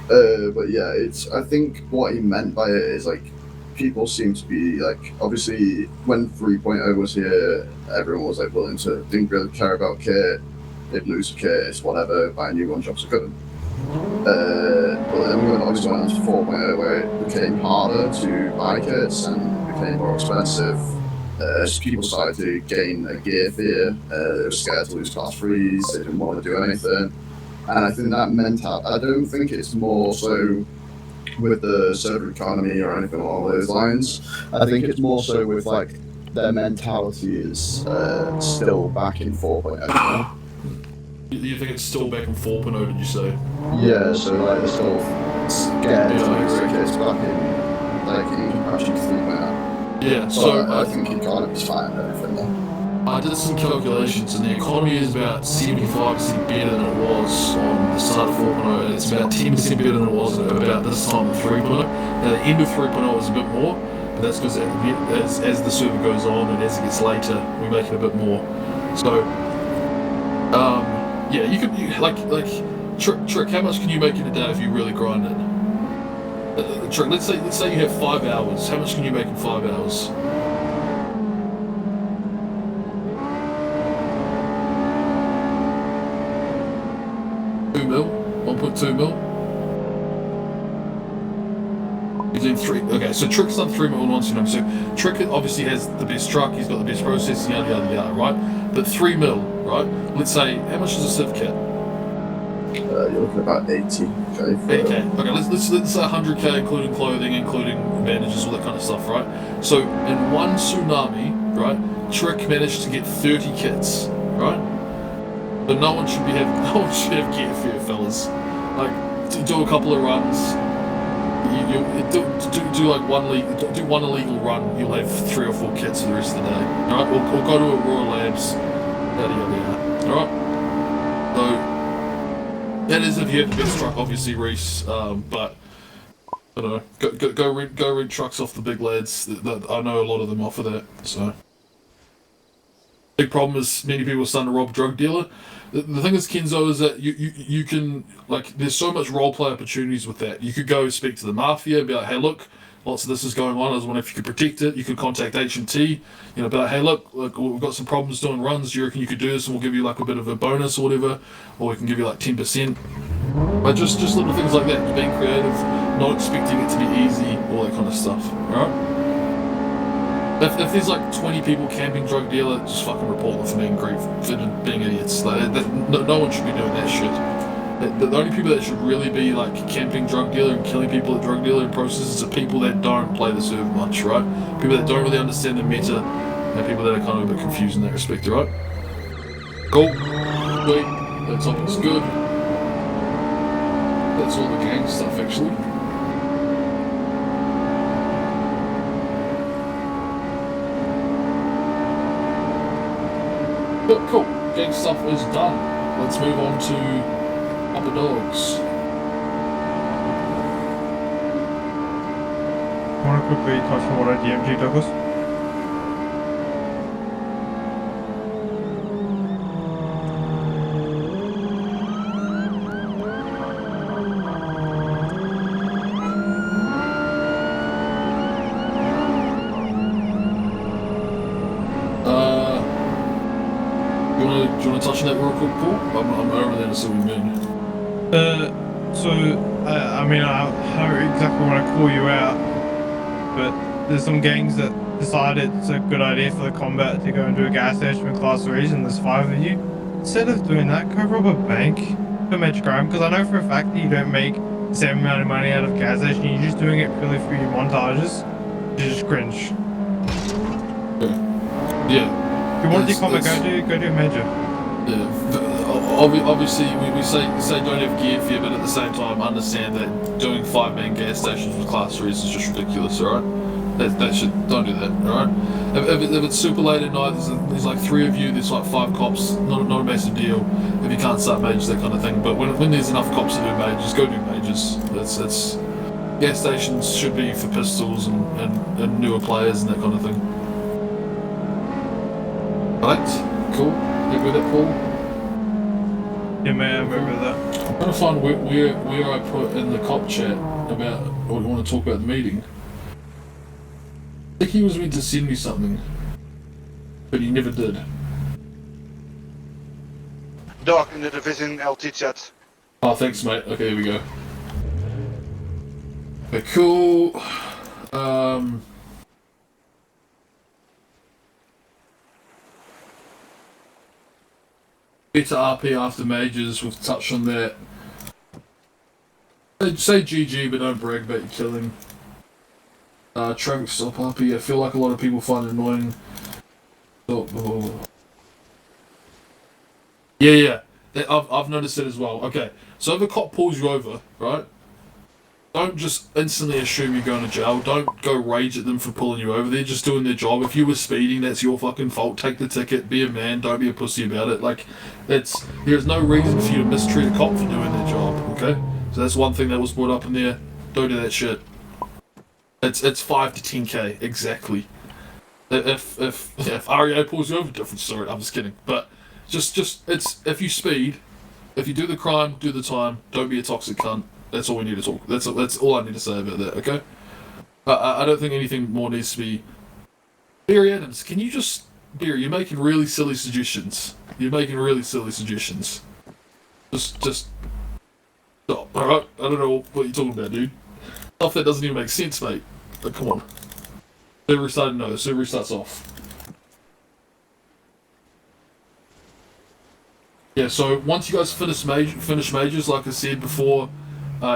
but yeah, I think what he meant by it is like, people seem to be like, obviously when 3.0 was here, everyone was like willing to, didn't really care about kit, they'd lose a kit, it's whatever, buy a new one, jobs are good. But then we obviously went into 4.0 where it became harder to buy kits and became more expensive. As people started to gain a gear fear, they were scared to lose class 3s, they didn't want to do anything. And I think that mentality, I don't think it's more so with the server economy or anything along those lines. I think it's more so with like, their mentality is still back in 4.0. You think it's still back in 4.0, did you say? Yeah, so like they're still scared to lose their kits back in, like in comparison to 3.0. Yeah, so I think economy's fine and everything though. I did some calculations, and the economy is about 75% better than it was on the start of 4.0, and it's about 10% better than it was about this time of 3.0. Now the end of 3.0 is a bit more, but that's because as the server goes on and as it gets later, we make it a bit more. So, yeah, you could Trick. How much can you make in a day if you really grind it? Trick. Let's say you have 5 hours. How much can you make in 5 hours? $2 mil? 1.2 mil? He's in 3. Okay, so Trick's done 3 mil once, you know. So Trick obviously has the best truck. He's got the best processing, yada yada yada, right? But 3 mil, right? Let's say, how much is a Civ kit? You're looking at about 80k. 80k. Okay, let's say 100k, including clothing, including bandages, all that kind of stuff, right? So in one tsunami, right, Trick managed to get 30 kits, right? But no one should have gear fear, fellas. Like, do a couple of runs. Do like one illegal run. You'll have 3 or 4 kits for the rest of the day. All right, or go to a Royal Labs. Yada yada yada. All right. So that is if you have the best truck, obviously, Reese. But I don't know. Go rent trucks off the big lads. I know a lot of them offer that. So big problem is many people are starting to rob a drug dealer. The thing is, Kenzo, is that you can, like, there's so much roleplay opportunities with that. You could go speak to the Mafia and be like, hey, look, lots of this is going on. I was wondering if you could protect it. You could contact HMT, you know, be like, hey, look, we've got some problems doing runs. Do you reckon you could do this and we'll give you, like, a bit of a bonus or whatever? Or we can give you, like, 10%. But just little things like that, being creative, not expecting it to be easy, all that kind of stuff, alright? If there's like 20 people camping drug dealer, just fucking report them for being idiots. Like, no one should be doing that shit. The only people that should really be like camping drug dealer and killing people at drug dealer in processes are people that don't play the server much, right? People that don't really understand the meta, and people that are kind of a bit confused in that respect, right? Cool. Wait, that topic's good. That's all the gang stuff, actually. But cool, gang stuff is done. Let's move on to Upper Dogs. Want to quickly touch on what I DMG, Douglas? Do you want to touch on that real quick, Paul? I'm over there to see what you mean. I mean, I don't exactly want to call you out, but there's some gangs that decided it's a good idea for the combat to go and do a gas station with class 3s, and there's 5 of you. Instead of doing that, go rob a bank for Metro Crime, because I know for a fact that you don't make the same amount of money out of gas station, you're just doing it purely for your montages. You just cringe. Yeah. If you want to do combat, go do a major. Yeah, obviously we say don't have gear fear, but at the same time understand that doing 5-man gas stations with class 3s is just ridiculous, alright? That should, don't do that, alright? If it's super late at night, there's like 3 of you, there's like 5 cops, not a massive deal. If you can't start majors, that kind of thing. But when there's enough cops to do majors, go do majors. That's gas stations should be for pistols and newer players and that kind of thing. Right, cool. Happy with that, Paul? Yeah, man, I remember that. I'm trying to find where I put in the cop chat about what I want to talk about the meeting. I think he was meant to send me something, but he never did. Doc in the division LT chat. Oh, thanks, mate. Okay, here we go. Okay, cool. Better RP after majors, we've touched on that. Say GG, but don't brag about your killing. Traffic stop RP, I feel like a lot of people find it annoying. Yeah. I've noticed it as well. Okay, so if a cop pulls you over, right? Don't just instantly assume you're going to jail. Don't go rage at them for pulling you over. They're just doing their job. If you were speeding, that's your fucking fault. Take the ticket. Be a man. Don't be a pussy about it. Like, there's no reason for you to mistreat a cop for doing their job. Okay, so that's one thing that was brought up in there. Don't do that shit. It's 5 to 10k exactly. If REA pulls you over, different story. I'm just kidding. But just it's if you speed, if you do the crime, do the time. Don't be a toxic cunt. That's all we need to talk. That's all I need to say about that. Okay. I don't think anything more needs to be. Barry Adams, can you just you're making really silly suggestions. You're making really silly suggestions. Just stop. All right. I don't know what you're talking about, dude. Stuff that doesn't even make sense, mate. But come on. Server restarted. No, server restarts off. Yeah. So once you guys finish majors, like I said before.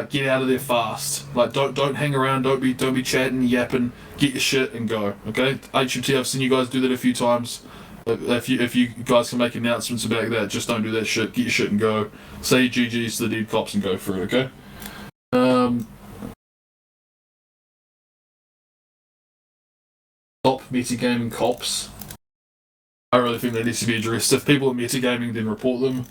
Get out of there fast. Like don't hang around. Don't be chatting, yapping. Get your shit and go. Okay. HMT, I've seen you guys do that a few times. If you guys can make announcements about that, just don't do that shit. Get your shit and go. Say GGs to the dead cops and go through. Okay. Stop metagaming cops. I really think that needs to be addressed. If people are metagaming, then report them.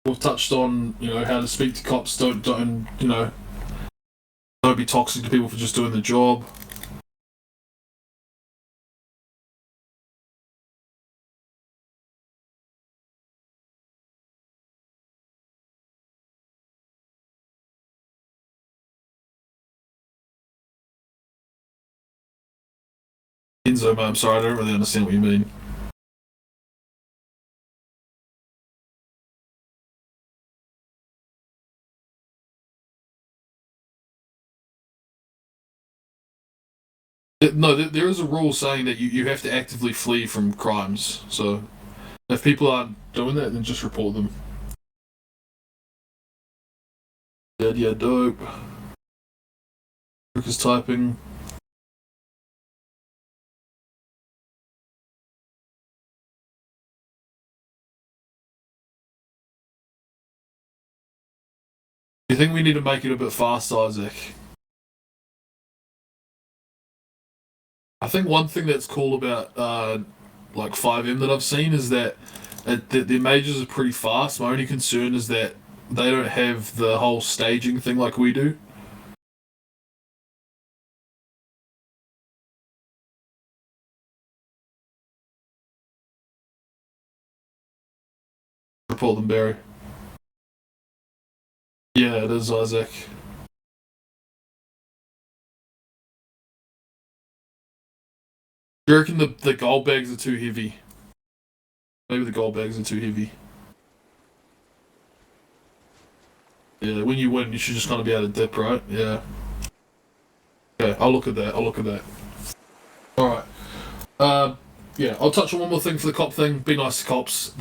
We've touched on, how to speak to cops. Don't be toxic to people for just doing the job. Enzo, man, I'm sorry, I don't really understand what you mean. No, there is a rule saying that you have to actively flee from crimes. So, if people aren't doing that, then just report them. Yeah, dope. Rick is typing. Do you think we need to make it a bit faster, Isaac? I think one thing that's cool about like 5M that I've seen is that their majors are pretty fast. My only concern is that they don't have the whole staging thing like we do. Report them, Barry. Yeah, it is, Isaac. Do you reckon the gold bags are too heavy? Maybe the gold bags are too heavy. Yeah, when you win, you should just kind of be able to dip, right? Yeah. Okay, I'll look at that. Alright. Yeah, I'll touch on one more thing for the cop thing. Be nice to cops.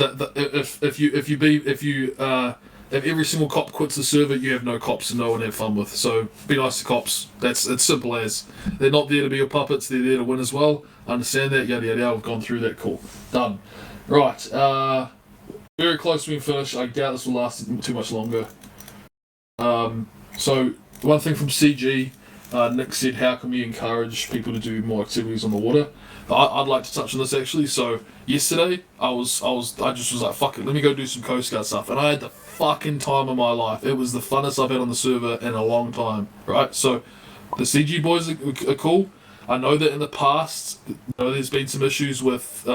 If every single cop quits the server, you have no cops and no one to have fun with. So be nice to cops. It's simple as. They're not there to be your puppets. They're there to win as well. Understand that. Yada yada. I've gone through that. Cool. Done. Right. Very close to being finished. I doubt this will last too much longer. So one thing from CG. Nick said, how can we encourage people to do more activities on the water? I'd like to touch on this actually. So yesterday, I just was like, fuck it, let me go do some Coast Guard stuff, and I had the fucking time of my life. It was the funnest I've had on the server in a long time. Right, so the CG boys are cool. I know that in the past, there's been some issues with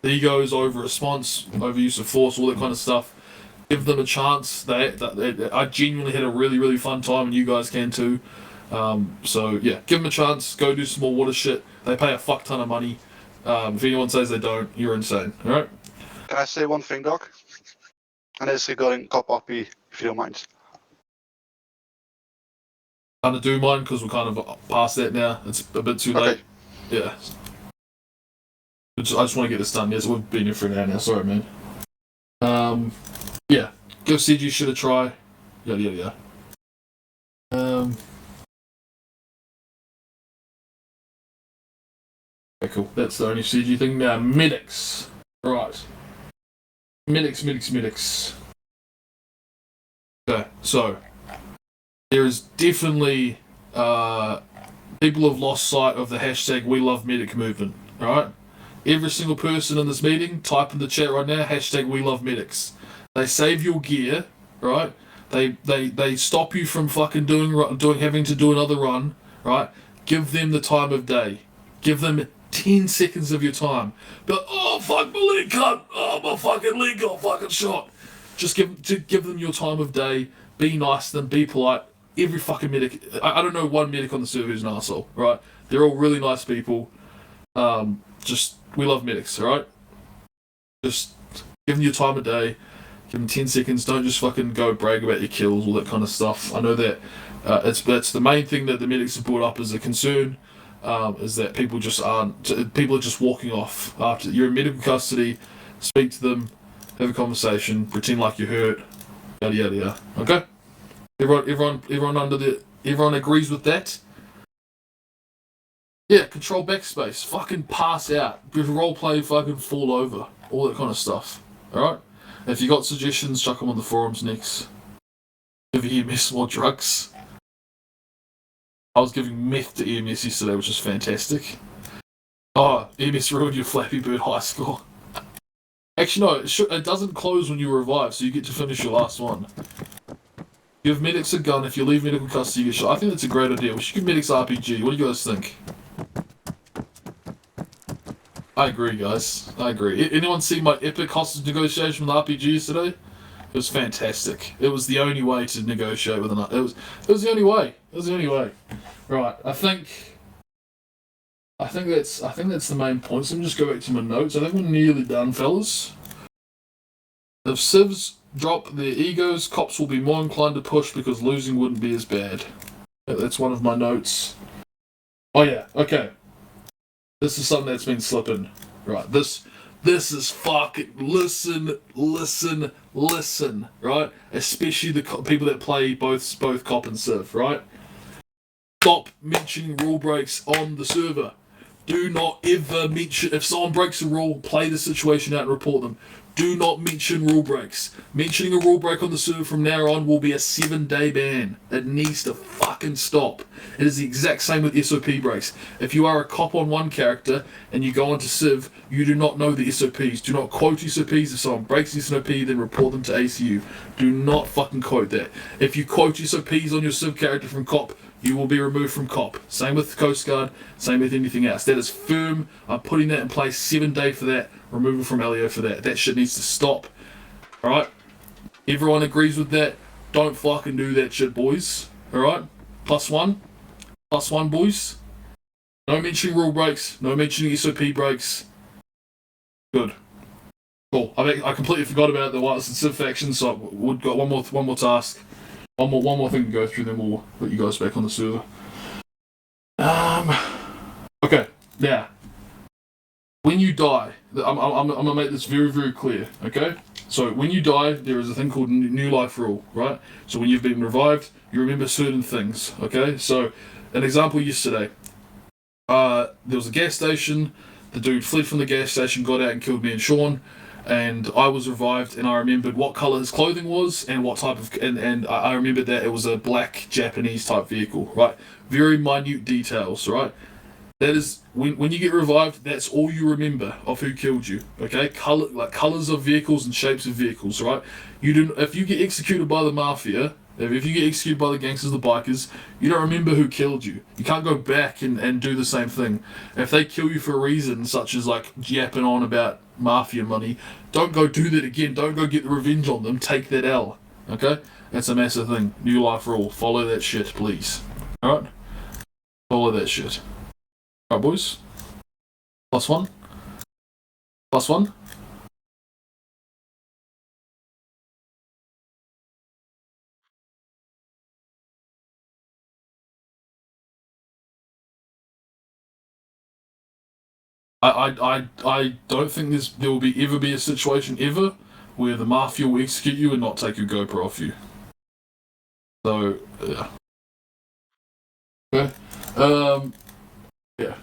egos, over response, over use of force, all that kind of stuff. Give them a chance. I genuinely had a really, really fun time, and you guys can too. So yeah, give them a chance. Go do some more water shit. They pay a fuck ton of money. If anyone says they don't, you're insane. All right. Can I say one thing, Doc? And it's regarding Cop RP, if you don't mind. Kind of do mine because we're kind of past that now. It's a bit too late. Yeah. I just want to get this done. Yes, we've been here for an hour now. Sorry, man. Yeah. Give CG shit a try. Yada yada yada. Okay, cool. That's the only CG thing now. Medics. Right. Medics. Okay, so there is definitely people have lost sight of the hashtag We Love Medic movement. Alright? Every single person in this meeting, type in the chat right now, hashtag We Love Medics. They save your gear, right? They stop you from fucking having to do another run, right? Give them the time of day. Give them 10 seconds of your time. But oh fuck, my leg cut! Oh, my fucking leg got fucking shot. Just give them your time of day. Be nice to them. Be polite. Every fucking medic. I don't know one medic on the server who's an asshole, right? They're all really nice people. We love medics, alright? Just give them your time of day. Give them 10 seconds. Don't just fucking go brag about your kills, all that kind of stuff. I know that that's the main thing that the medics have brought up as a concern. Is that people are just walking off after you're in medical custody. Speak to them, have a conversation, pretend like you're hurt, yada yada yada. Okay, everyone agrees with that. Yeah, control backspace, fucking pass out, role play, fucking fall over, all that kind of stuff. All right. If you got suggestions, chuck them on the forums next. Give EMS more drugs. I was giving meth to EMS yesterday, which is fantastic. Oh, EMS ruined your Flappy Bird high score. Actually, no, it doesn't close when you revive, so you get to finish your last one. Give medics a gun. If you leave medical custody, you get shot. I think that's a great idea. We should give medics RPG. What do you guys think? I agree, guys. I agree. Anyone see my epic hostage negotiation with RPG yesterday? It was fantastic. It was the only way to negotiate with another. It was the only way. It was the only way. Right. I think that's the main point. So let me just go back to my notes. I think we're nearly done, fellas. If civs drop their egos, cops will be more inclined to push because losing wouldn't be as bad. That's one of my notes. Oh yeah. Okay. This is something that's been slipping. Right. This is fucking listen, right? Especially the people that play both cop and civ, right? Stop mentioning rule breaks on the server. Do not ever mention, if someone breaks a rule, play the situation out and report them. Do not mention rule breaks. Mentioning a rule break on the server from now on will be a 7-day ban. It needs to fucking stop. It is the exact same with SOP breaks. If you are a cop on one character and you go onto Civ, you do not know the SOPs. Do not quote SOPs. If someone breaks the SOP, then report them to ACU. Do not fucking quote that. If you quote SOPs on your Civ character from cop, you will be removed from cop. Same with Coast Guard, same with anything else. That is firm. I'm putting that in place. 7-day for that. Removal from LEO for that. That shit needs to stop. Alright? Everyone agrees with that. Don't fucking do that shit, boys. Alright? +1. +1, boys. No mentioning rule breaks. No mentioning SOP breaks. Good. Cool. I completely forgot about the Wireless and Civ faction, so we've got one more task. One more thing to go through, then we'll put you guys back on the server. Okay, now, when you die, I'm gonna make this very, very clear, okay? So when you die, there is a thing called New Life Rule, right? So when you've been revived, you remember certain things, okay? So, an example yesterday, there was a gas station, the dude fled from the gas station, got out and killed me and Sean, and I was revived, and I remembered what colour his clothing was, and what type of, and I remembered that it was a black Japanese type vehicle, right? Very minute details, right? That is, when you get revived, that's all you remember of who killed you, okay? Colours of vehicles and shapes of vehicles, right? If you get executed by the Mafia, if you get executed by the gangsters, the bikers, you don't remember who killed you. You can't go back and do the same thing. If they kill you for a reason, such as like yapping on about Mafia money, don't go do that again. Don't go get the revenge on them. Take that L, okay? That's a massive thing. New Life Rule. Follow that shit, please. Alright? Follow that shit. Alright, boys. +1. +1. I don't think there will ever be a situation ever where the Mafia will execute you and not take your GoPro off you. So, yeah. Okay. Yeah.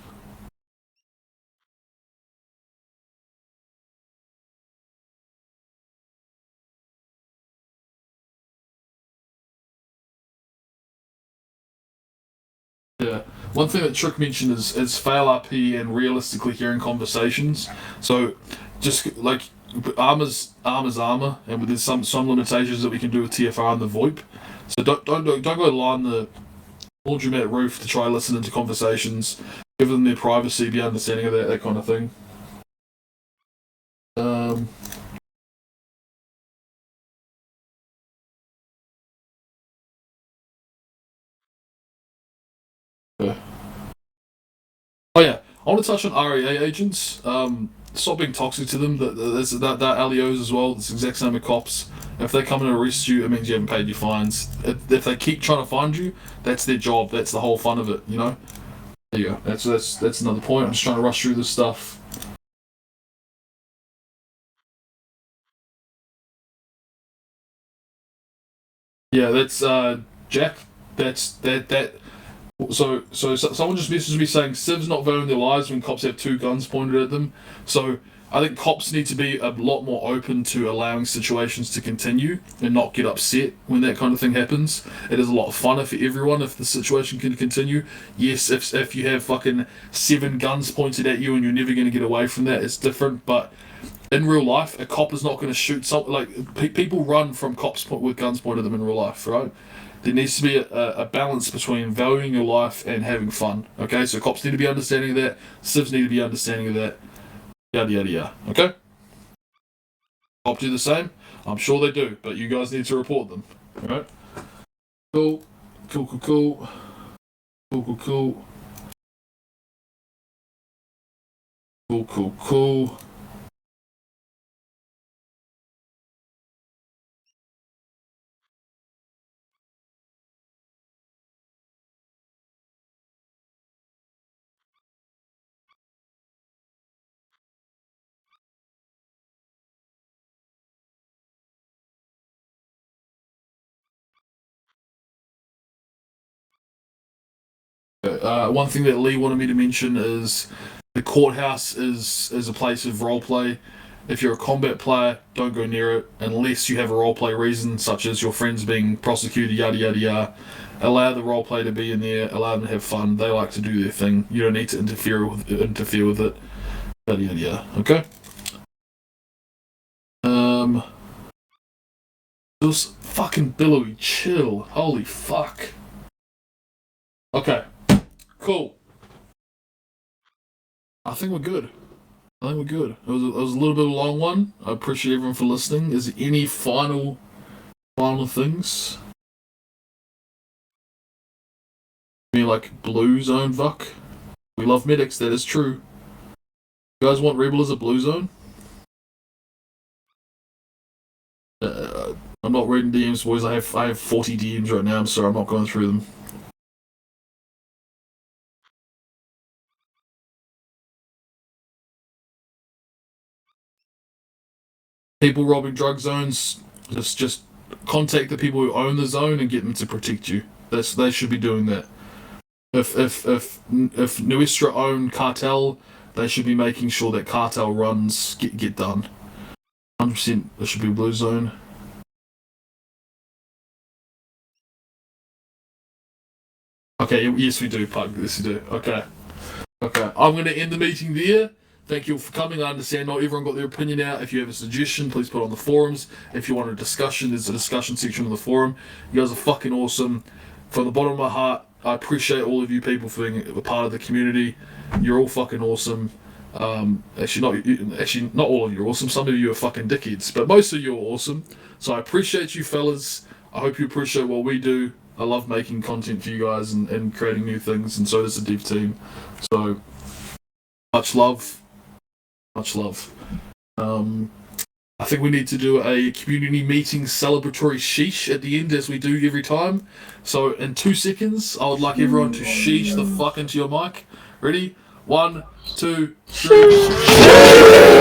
Yeah. One thing that Trick mentioned is fail RP and realistically hearing conversations. So, just like armor's armor, and there's some limitations that we can do with TFR and the VoIP. So don't go line the laundromat roof to try listen into conversations. Give them their privacy, the understanding of that kind of thing. Yeah. Oh yeah, I want to touch on REA agents. Stop being toxic to them. That LEOs as well. It's the exact same with cops. If they come and arrest you, it means you haven't paid your fines. If they keep trying to find you, that's their job. That's the whole fun of it, you know. There you go. That's another point. I'm just trying to rush through this stuff. Yeah, that's Jack. So someone just messaged me saying Civ's not valuing their lives when cops have 2 guns pointed at them. So I think cops need to be a lot more open to allowing situations to continue and not get upset when that kind of thing happens. It is a lot funner for everyone if the situation can continue. Yes, if you have fucking 7 guns pointed at you and you're never going to get away from that, it's different. But in real life, a cop is not going to shoot something like people run from cops with guns pointed at them in real life, right? There needs to be a balance between valuing your life and having fun. Okay, so cops need to be understanding of that. Civs need to be understanding of that. Yada yada yada. Okay. Cops do the same. I'm sure they do, but you guys need to report them. All right. Cool. Cool. Cool. Cool. Cool. Cool. Cool. Cool. Cool. Cool. One thing that Lee wanted me to mention is the courthouse is a place of roleplay. If you're a combat player, don't go near it unless you have a roleplay reason, such as your friends being prosecuted, yada yada yada. Allow the roleplay to be in there. Allow them to have fun. They like to do their thing. You don't need to interfere with it. Yada yada yada. Okay. Just fucking billowy. Chill. Holy fuck. Okay. Cool. I think we're good. It was a little bit of a long one. I appreciate everyone for listening. Is there any final things? I mean, like blue zone, fuck. We love medics. That is true. You guys want Rebel as a blue zone? I'm not reading DMs, boys. I have 40 DMs right now. I'm sorry, I'm not going through them. People robbing drug zones, just contact the people who own the zone and get them to protect you. They should be doing that. If Nuestra own Cartel, they should be making sure that Cartel runs get done. 100%. There should be a blue zone. Okay, yes we do, Pug. Yes we do. Okay. I'm going to end the meeting there. Thank you all for coming. I understand not everyone got their opinion out. If you have a suggestion, please put it on the forums. If you want a discussion, there's a discussion section on the forum. You guys are fucking awesome. From the bottom of my heart, I appreciate all of you people for being a part of the community. You're all fucking awesome. Actually, not all of you are awesome. Some of you are fucking dickheads, but most of you are awesome. So I appreciate you fellas. I hope you appreciate what we do. I love making content for you guys and creating new things, and so does the dev team. So, much love. I think we need to do a community meeting celebratory sheesh at the end, as we do every time. So, in 2 seconds, I would like everyone to sheesh the fuck into your mic. Ready? 1, 2, 3.